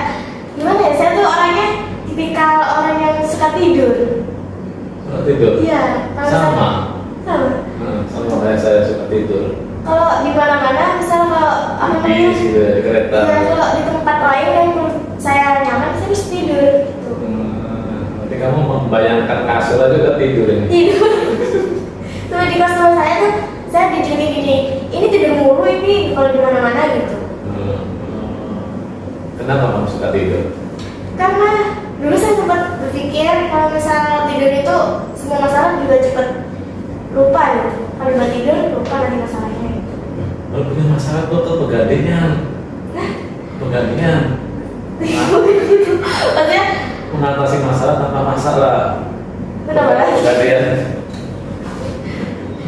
gimana ya? Saya tuh orangnya tipikal orang yang suka tidur. Kalau tidur? Iya. Kalau Sama. Sama. Sama kayak saya suka tidur. Kalau di mana-mana, misal kalau apa namanya? Bis gitu ya, di kereta. Iya, kalau di tempat lain yang menurut saya nyaman, saya bisa tidur. Gitu. Nanti kamu membayangkan kasur aja udah tidur ini. Tidur. Terus di customer saya tuh, saya dijulukin gini, ini tidur mulu ini kalau di mana-mana gitu. Kenapa kamu suka tidur? Karena dulu saya sempat berpikir kalau misal tidur itu semua masalah juga cepet lupa gitu. Kalau udah tidur lupa nanti masalahnya gitu. Kalau punya masalah tuh ke pegadaian. Pegadaian. Maksudnya Mengatasi masalah tanpa masalah. kenapa? Pegadaian.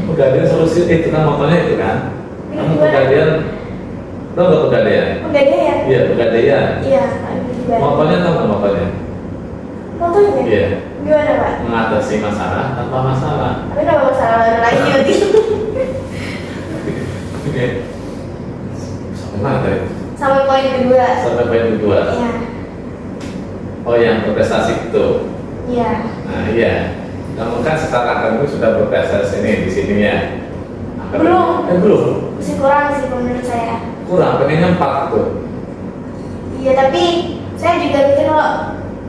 Pegadaian solusi itu kan motonya itu kan. Kamu Gimana? pegadaian. Tahu nggak pegadaian? Pegadaian? Iya pegadaian. Iya, gimana? Motonya tahu nggak motonya? Motonya? Iya. Gimana Pak? Mengatasi masalah tanpa masalah. Tapi kenapa masalah lagi nanti? Oke. Sampai mana tadi? Sama poin kedua. Sampai poin kedua. Iya, Oh yang berprestasi itu. iya. Nah iya. Kamu kan secara akademik sudah berprestasi nih di sini ya. Belum. Belum. Masih kurang sih menurut saya. Kurang. Pengennya 4 tuh. Iya, tapi saya juga mikir kalau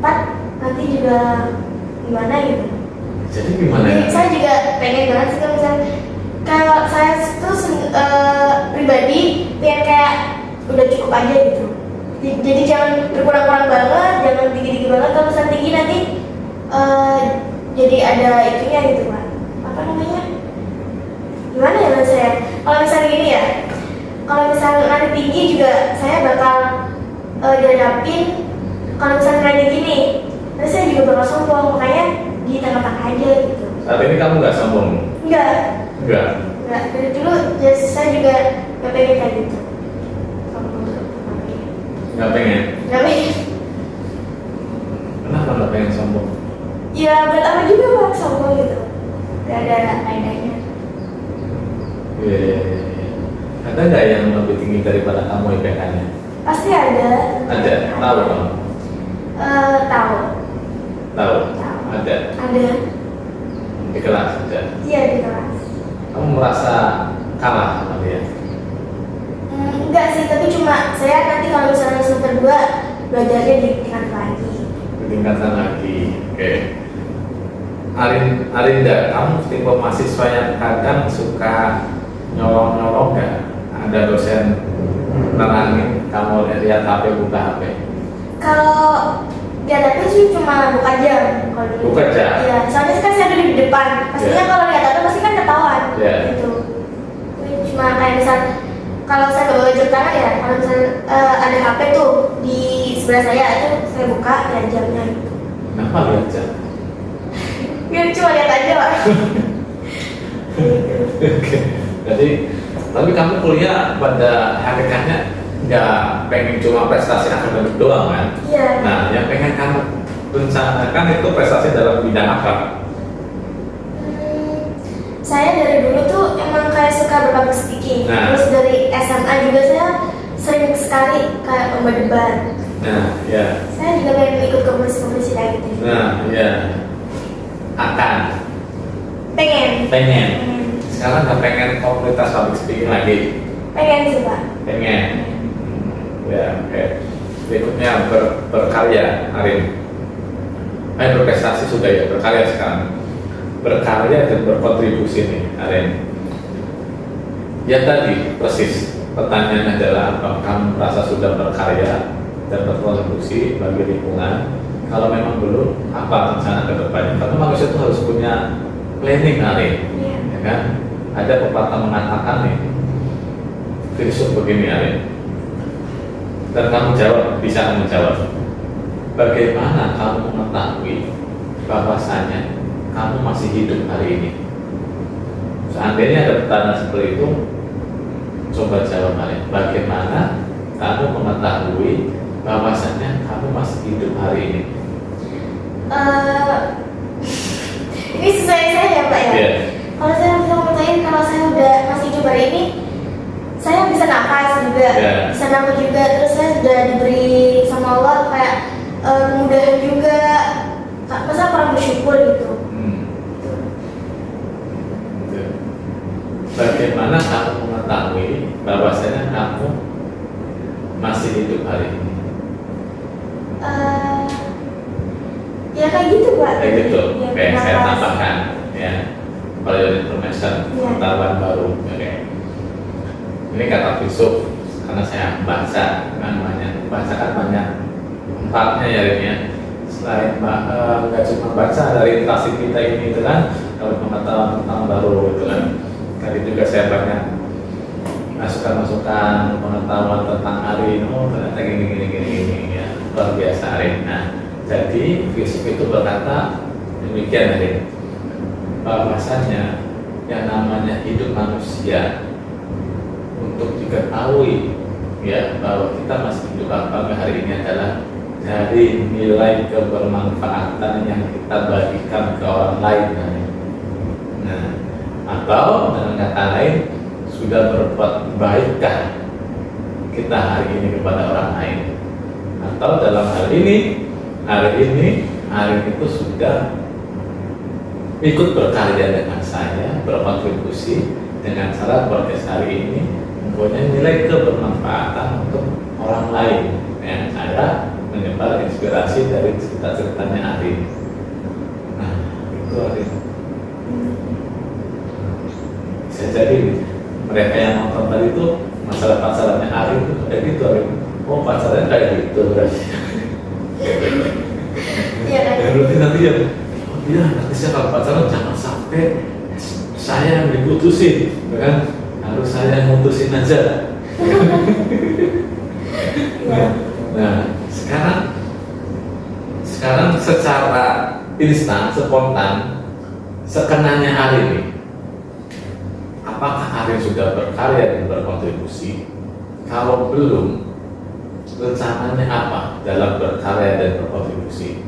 Pak nanti juga gimana gitu. Jadi gimana ya? Jadi saya juga pengen banget sih kalau misalnya kalau saya tuh pribadi pengen kayak udah cukup aja gitu. Jadi jangan berkurang-kurang banget, jangan tinggi-tinggi banget. Kalau misalnya tinggi nanti jadi ada itunya gitu Pak. Apa namanya? Gimana ya menurut saya? Kalau misalnya gini ya, kalau misalnya nanti tinggi juga saya bakal dihadapin. Kalau misalnya nanti gini, nanti saya juga bakal sombong. Makanya di tengah-tengah aja gitu. Saat ini kamu nggak sombong? Enggak. Enggak. Dari dulu saya juga gak pengen kayak gitu. Nggak pengen. Gak pengen. Kenapa nggak pengen sombong? Ya buat apa juga Pak sombong gitu. Gak ada faedahnya. Iya. Ada nggak yang lebih tinggi daripada kamu IPK-nya? Pasti ada. Ada. Tahu kamu? Tahu. Tahu. Tahu. Ada. Ada. Di kelas ada. Iya di kelas. Kamu merasa kalah sama dia? Enggak sih, tapi cuma saya nanti kalau misalnya semester 2 belajarnya di tingkat lagi. Ditingkatkan lagi. Oke. Arinda, kamu tipe mahasiswa yang kadang suka nyolong-nyolong nggak? Ada dosen nerangin kamu lihat HP, buka HP. Kalau di HP sih cuma buka jam. Kalau dulu. Buka jam? Iya, soalnya kan saya duduk di depan. Pastinya Iya. kalau lihat HP pasti kan ketahuan. Iya. Gitu. Jadi cuma kayak misal kalau saya nggak bawa jam tangan ya, kalau misal ada HP tuh di sebelah saya itu saya buka lihat jamnya. Gitu. Kenapa lihat jam? Ya cuma lihat aja lah. Gitu. Oke. Jadi, tapi kamu kuliah pada hakikatnya nggak pengen cuma prestasi akademik doang kan? Iya. Nah, yang pengen kamu rencanakan itu prestasi dalam bidang apa? Saya dari dulu tuh emang kayak suka berpublic speaking. Nah. Terus dari SMA juga saya sering sekali kayak lomba debat. Nah, ya. Saya juga pengen ikut kompetisi kayak gitu. Nah, ya. Akan. Pengen. Pengen. Sekarang nggak pengen komunitas public speaking lagi? Pengen sih Pak. Pengen. Ya, oke. Berikutnya berkarya, Arin. Berprestasi sudah ya, berkarya sekarang. Berkarya dan berkontribusi nih, Arin. Ya tadi, persis. Pertanyaannya adalah apakah kamu merasa sudah berkarya dan berkontribusi bagi lingkungan Kalau memang belum, apa rencana ke depannya? Karena manusia itu harus punya planning hari, Iya. ya kan? Ada pepatah mengatakan nih, filsuf begini hari, dan kamu jawab, bisa kamu jawab. Bagaimana kamu mengetahui bahwasanya kamu masih hidup hari ini? Seandainya ada pertanyaan seperti itu, coba jawab hari. Bagaimana kamu mengetahui bahwasanya kamu masih hidup hari ini? Ini sesuai saya ya Pak ya. Iya. Kalau saya bisa mengetahui kalau saya udah masih hidup hari ini, saya bisa nafas juga, Yeah. bisa nafas juga. Terus saya sudah diberi sama Allah kayak kemudahan juga. Masa kurang bersyukur gitu. Gitu. Bagaimana kamu mengetahui bahwasanya kamu masih hidup hari ini? Ya kayak gitu Pak. Kayak gitu. Ya, Oke, saya nafas. tambahkan ya. Value information, Iya. pengetahuan baru. Oke. Ini kata filsuf karena saya baca namanya. Baca kan banyak manfaatnya ya ini ya. Selain nggak cuma baca dari interaksi kita ini itu kan, kalau pengetahuan baru itu kan. Tadi juga saya banyak masukan pengetahuan tentang hari ini. Oh ternyata gini ya, luar biasa hari. Nah, jadi filsuf itu berkata demikian hari, bahwasanya yang namanya hidup manusia untuk diketahui ya bahwa kita masih hidup apa hari ini adalah dari nilai kebermanfaatan yang kita bagikan ke orang lain. Nah, atau dengan kata lain sudah berbuat baikkah kita hari ini kepada orang lain, atau dalam hal ini hari itu sudah ikut berkarya dengan saya, berkontribusi dengan cara podcast hari ini mempunyai nilai kebermanfaatan untuk orang lain yang ada menyebar inspirasi dari cerita-ceritanya Ari. Nah, itu Ari. Bisa jadi mereka yang nonton tadi itu masalah pacarannya Ari itu kayak gitu Ari. Oh pacarannya kayak gitu berarti. Iya kan. Ya berarti nanti ya, oh iya nanti saya kalau pacaran jangan sampai saya yang diputusin, ya kan? Harus saya yang mutusin aja. Nah, sekarang secara instan, spontan, sekenanya hari ini, apakah Ari sudah berkarya dan berkontribusi? Kalau belum, rencananya apa dalam berkarya dan berkontribusi?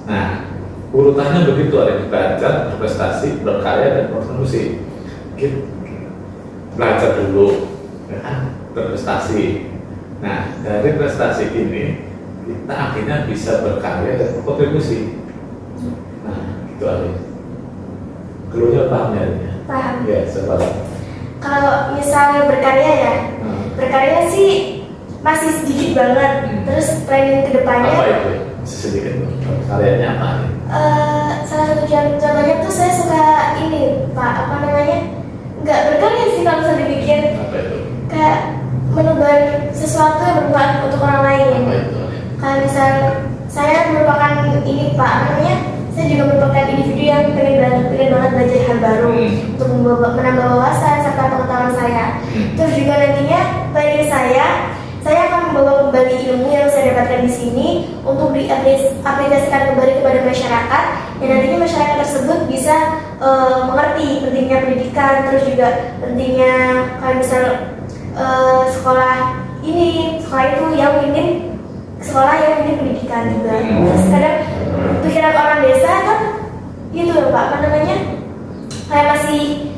Nah, urutannya begitu, ada belajar, berprestasi, berkarya dan berkontribusi. Kita belajar dulu, ya kan? Berprestasi. Nah, dari prestasi ini kita akhirnya bisa berkarya dan berkontribusi. Nah, itu aja. Keluarnya paham ya? Paham. Ya, sebaliknya. Kalau misalnya berkarya ya, berkarya sih masih sedikit banget. Terus planning ke depannya. Apa itu? Sedikit. Karyanya apa? Salah satu contohnya tuh saya suka ini Pak, apa namanya? Nggak berkarya sih kalau saya bikin. Apa itu? Kayak menebar sesuatu yang bermanfaat untuk orang lain. Apa itu? Kayak misal saya merupakan ini Pak, apa namanya? Saya juga merupakan individu yang pengen banget belajar hal baru untuk menambah wawasan serta pengetahuan saya. Terus juga nantinya planning saya akan membawa kembali ilmu yang saya dapatkan di sini untuk diaplikasikan kembali kepada masyarakat, dan nantinya masyarakat tersebut bisa mengerti pentingnya pendidikan, terus juga pentingnya kayak misal sekolah itu yang minim pendidikan juga. Terus kadang pikiran orang desa kan gitu ya Pak, apa namanya, kayak masih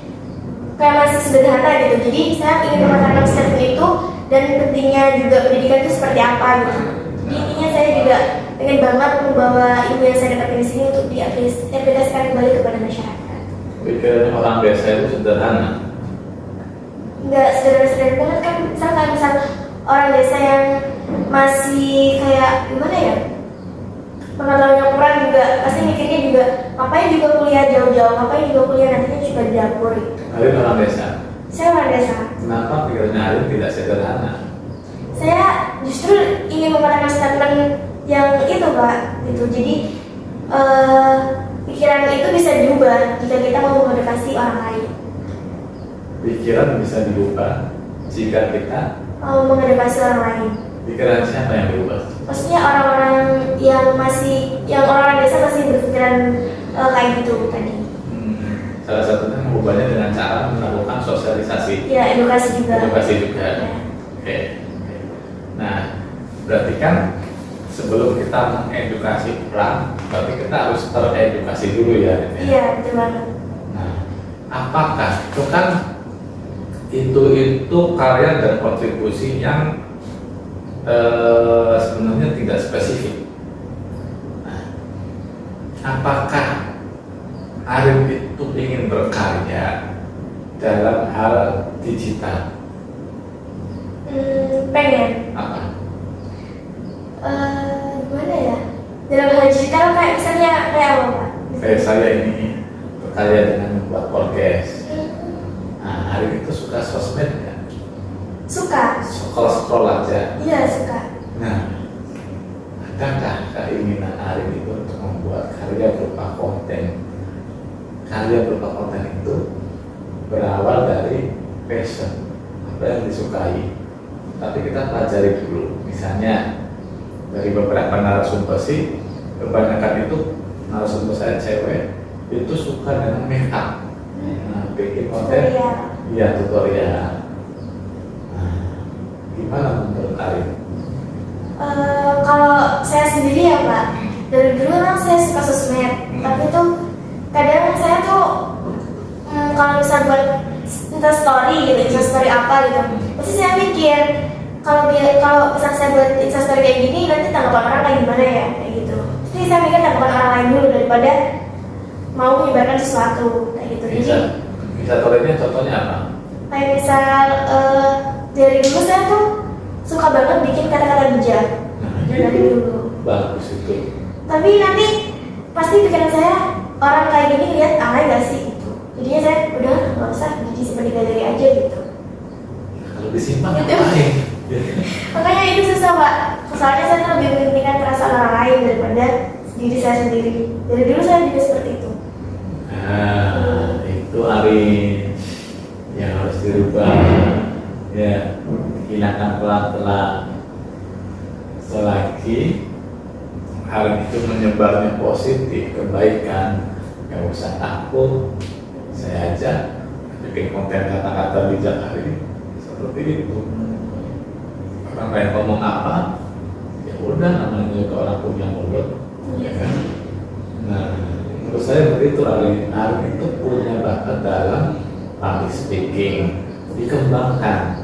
sederhana gitu. Jadi saya ingin mengatakan statement itu dan pentingnya juga pendidikan itu seperti apa gitu. Jadi intinya saya juga pengen banget membawa ilmu yang saya dapatkan di sini untuk diaplikasikan kembali kepada masyarakat. Pikiran orang desa itu sederhana. Nggak sederhana banget kan, misal orang desa yang masih kayak gimana ya, pengetahuannya kurang juga, pasti mikirnya juga ngapain juga kuliah jauh-jauh, ngapain juga kuliah nantinya juga di dapur gitu. Ari orang desa. Saya orang desa. Kenapa pikirannya Ari tidak sederhana? Saya justru ingin mengatakan statement yang itu Pak gitu. Jadi pikiran itu bisa diubah jika kita mau mengedukasi orang lain. Pikiran bisa diubah jika kita Mau mengedukasi orang lain. pikiran siapa yang diubah? Maksudnya orang-orang yang orang biasa masih berpikiran kayak gitu tadi. Salah satunya mengubahnya dengan cara melakukan sosialisasi. Ya, edukasi juga. Edukasi juga. Ya. Oke. Nah, berarti kan sebelum kita mengedukasi orang, berarti kita harus teredukasi dulu ya. Iya, betul banget. Nah, apakah itu kan itu karya dan kontribusi yang sebenarnya tidak spesifik. Nah, apakah Arif itu ingin berkarya dalam hal digital? Pengen. Apa? Gimana ya? Dalam hal digital kayak misalnya kayak apa Pak? Kayak saya ini berkarya dengan membuat podcast. Nah, Arif itu suka sosmed ya? Suka. Scroll aja. Iya suka. Nah, adakah keinginan Arif itu untuk membuat karya berupa konten? Karya berupa konten itu berawal dari passion, apa yang disukai. Tapi kita pelajari dulu. Misalnya dari beberapa narasumber sih, kebanyakan itu narasumber saya cewek itu suka dengan make up. Nah, bikin konten, iya tutorial. Nah, gimana menurut Arif? Kalau saya sendiri ya Pak, dari dulu memang saya suka sosmed, tapi tuh kadang saya tuh kalau misal buat Insta story gitu, Insta story apa gitu, pasti saya mikir kalau misal saya buat Insta story kayak gini nanti tanggapan orang kayak gimana ya, kayak gitu. Jadi saya mikir tanggapan orang lain dulu daripada mau menyebarkan sesuatu kayak gitu. Bisa story-nya contohnya apa? Kayak misal dari dulu saya tuh suka banget bikin kata-kata bijak dari dulu. Bagus itu. Tapi nanti pasti pikiran saya orang kayak gini lihat alay gak sih gitu. Jadinya saya udah nggak usah disimpan di galeri aja gitu. Kalau disimpan Gitu. ngapain? Makanya itu susah Pak. Soalnya saya tuh lebih mementingkan perasaan orang lain daripada diri saya sendiri. Dari dulu saya juga seperti itu. Nah, itu Ari yang harus dirubah. Ya, hilangkan pelan-pelan. Selagi hal itu menyebarnya positif, kebaikan, nggak usah takut. Saya aja bikin konten kata-kata bijak hari seperti itu. Orang lain ngomong apa, ya udah namanya juga orang punya mulut, ya kan? Nah, menurut saya begitu Ari itu punya bakat dalam public speaking, dikembangkan.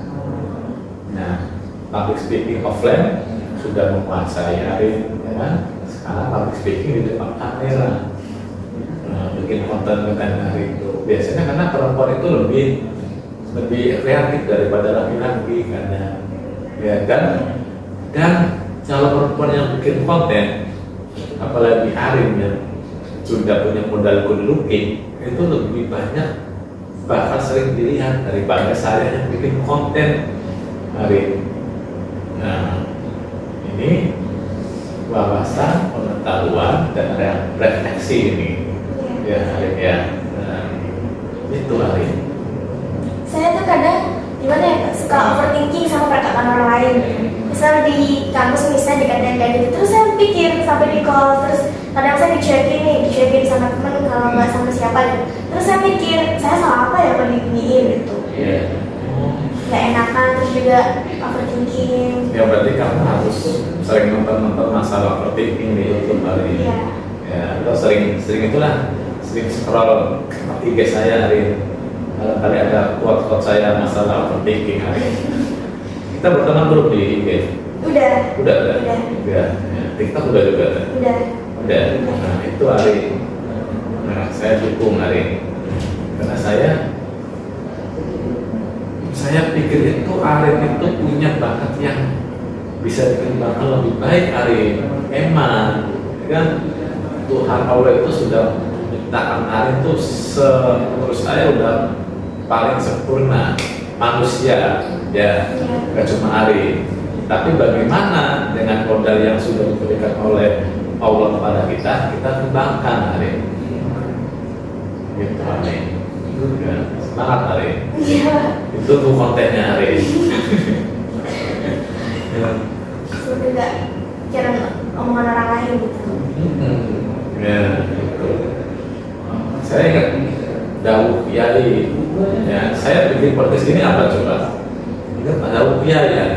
Nah, public speaking offline sudah menguasai Ari, ya kan? Sekarang public speaking di depan kamera. Nah, bikin konten-konten hari itu biasanya karena perempuan itu lebih kreatif daripada laki-laki karena ya dan kalau perempuan yang bikin konten apalagi Arin yang sudah punya modal good looking itu lebih banyak bakal sering dilihat daripada saya yang bikin konten Arin. Nah, ini wawasan, pengetahuan dan refleksi ini ya Arin ya. Nah, itu Arin. Saya tuh kadang gimana ya Pak, suka overthinking sama perkataan orang lain. Misal di kampus misalnya dikatain kayak gitu, terus saya pikir sampai di call, terus kadang saya dicekin sama teman kalau nggak sama siapa gitu. Terus saya pikir saya salah apa ya kalau diginiin gitu. Iya. Nggak enakan, terus juga overthinking. Ya berarti kamu harus sering nonton masalah overthinking di YouTube hari ini. Iya. Ya, atau sering scroll IG saya hari ini. Kalau kali ada quote saya masalah overthinking hari ini. Kita berteman grup di IG. Udah. Udah. Ya, TikTok udah juga. Udah. Nah, itu hari. Nah, saya dukung hari ini. Karena saya pikir itu Arin itu punya bakat yang bisa dikembangkan lebih baik Arin. Emang kan Tuhan Allah itu sudah menciptakan Arin itu menurut saya udah paling sempurna manusia ya, gak cuma Arin. Tapi bagaimana dengan modal yang sudah diberikan oleh Allah kepada kita, kita kembangkan hari ini. Gitu hari ini. Ya, semangat hari ini. Iya. Itu tuh kontennya hari ini. Ya. Semoga nggak kira omongan orang lain gitu. Ya, gitu. Saya ingat Dawuh Kiai. Ya, saya bikin podcast ini apa coba? Ingat Dawuh Kiai ya.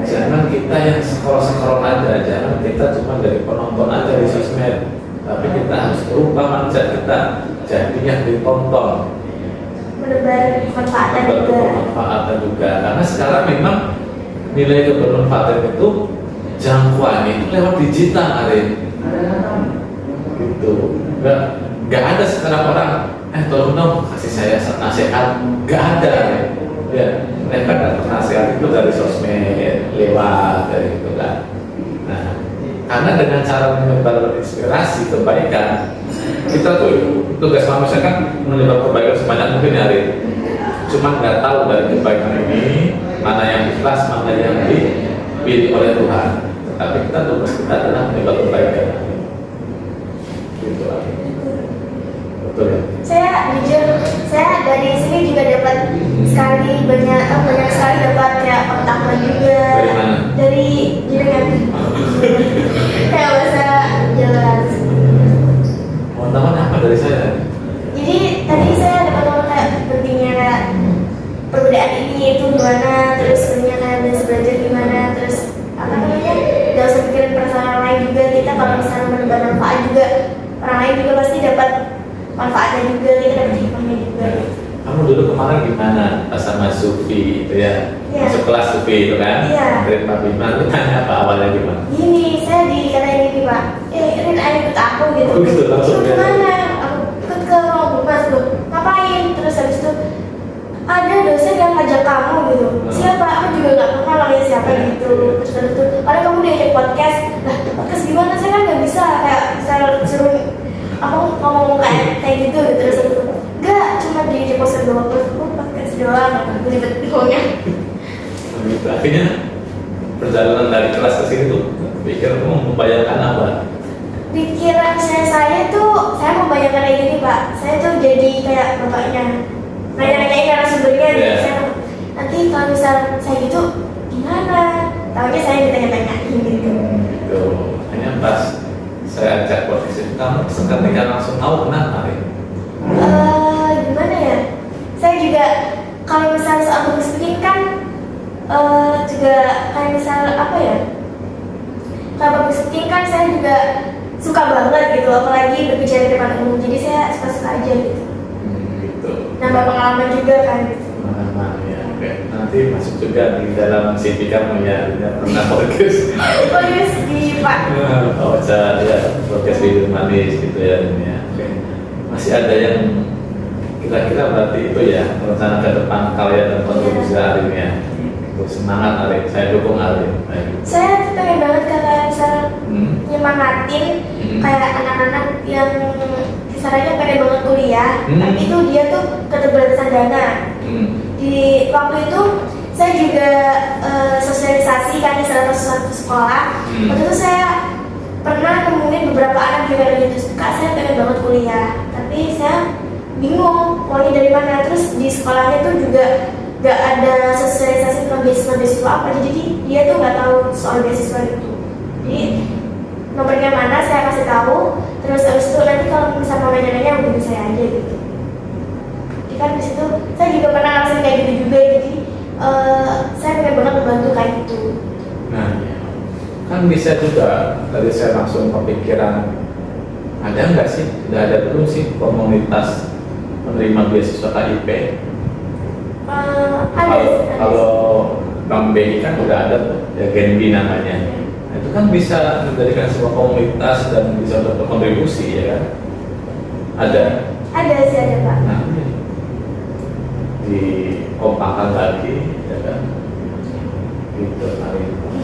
Jangan kita yang scroll aja, jangan kita cuma dari penonton aja di sosmed, tapi kita harus berubah mindset kita jadi yang ditonton, Menebar manfaatan juga. bermanfaatan juga. Karena sekarang memang nilai kebermanfaatan itu jangkauannya itu lewat digital hari ini. Gitu. Nggak ada sekarang orang, tolong dong kasih saya nasihat, nggak ada. Ya, mereka dapat nasihat itu dari sosmed, lewat dari itu kan. Nah, karena dengan cara menyebar inspirasi kebaikan, kita tugas manusia kan menyebar kebaikan sebanyak mungkin hari ini. Cuma nggak tahu dari kebaikan ini mana yang ikhlas, mana yang dipilih oleh Tuhan. Tapi tugas kita adalah menyebar kebaikan. Gitu lah. Betul ya? Saya jujur, saya dari sini juga dapat banyak sekali dapat kayak pengetahuan juga. Dari mana? Dari jenengan. Kayak bahasa Jawa. Pengetahuan apa dari saya? Jadi tadi saya dapat tahu kayak pentingnya kayak perbedaan ini itu gimana, terus pentingnya kayak belajar gimana, terus apa namanya, gak usah pikirin perasaan orang lain juga. Kita kalau misalnya menebar manfaat juga, orang lain juga pasti dapat manfaatnya juga, kita dapat hikmahnya juga. Kamu dulu kemarin gimana pas sama Sufi itu ya? Iya. Masuk kelas Sufi itu kan? Iya. Rin Pak Bima, lu tanya apa awalnya gimana? Gini, saya dikatain gini Pak, Rin ayo ikut aku gitu. Oh gitu, langsung Ikut ya? kemana? Aku ikut ke ruang bebas loh. Ngapain? Terus habis itu ada dosen yang ngajak kamu gitu. Siapa? Aku juga nggak kenal orangnya siapa gitu. Terus habis itu, padahal kamu diajak podcast. Lah, podcast gimana? Saya kan nggak bisa kayak bisa suruh aku ngomong kayak gitu. Terus habis itu, enggak, cuma diajak podcast doang. Podcast doang, ribet doangnya. Gitu. Akhirnya perjalanan dari kelas ke sini tuh pikir kamu membayangkan apa? Pikiran saya tuh, saya membayangkan kayak gini Pak. Saya tuh jadi kayak bapaknya nanya-nanyain narasumbernya gitu. Yeah. Saya nanti kalau misal saya gitu gimana? Tahunya saya ditanya-tanyain gitu. Gitu. Hanya pas saya ajak podcast itu kamu seketika langsung tahu kenapa ya? Gimana ya? Saya juga kalau misal soal public speaking kan juga kayak misal apa ya? Kalau public speaking kan saya juga suka banget gitu, apalagi berbicara di depan umum. Jadi saya suka-suka aja gitu. Gitu. Nambah pengalaman juga kan gitu. Mana ya? Oke. Nanti masuk juga di dalam CV kamu ya, pernah podcast. Tulis di Pak. Oh, ya podcast video manis gitu ya ini ya. Oke. Masih ada yang kira-kira berarti itu ya rencana ke depan kalian dan kontribusi hari ini ya. Untuk semangat hari, saya dukung hari. Baik. Saya pengen banget kayak misal nyemangatin kayak anak-anak yang kisarannya pengen banget kuliah, tapi itu dia tuh keterbatasan dana. Di waktu itu saya juga sosialisasi kan di salah satu sekolah. Waktu itu saya pernah nemuin beberapa anak juga yang gitu, Kak saya pengen banget kuliah, tapi saya bingung uangnya dari mana. Terus di sekolahnya tuh juga gak ada sosialisasi tentang beasiswa apa, jadi dia tuh nggak tahu soal beasiswa itu. Jadi nomornya mana saya kasih tahu, terus abis itu nanti kalau misalnya mau nanya-nanya hubungi saya aja gitu. Jadi kan di situ saya juga pernah ngerasain kayak gitu juga, jadi saya pengen banget membantu kayak gitu. Nah, kan bisa juga tadi saya langsung kepikiran ada nggak sih, tidak ada dulu sih komunitas penerima beasiswa KIP. Kalau Bank BI kan udah ada tuh, ya Genbi namanya. Nah, itu kan bisa menjadikan sebuah komunitas dan bisa untuk berkontribusi ya kan? Ada sih ada Pak. Nah, dikompakkan lagi ya kan? Gitu hari ini.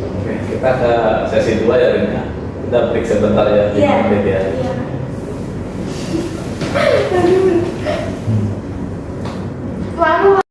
Oke, kita ke sesi 2 ya Rina. Kita break sebentar ya, 5 menit ya. Iya. Malu.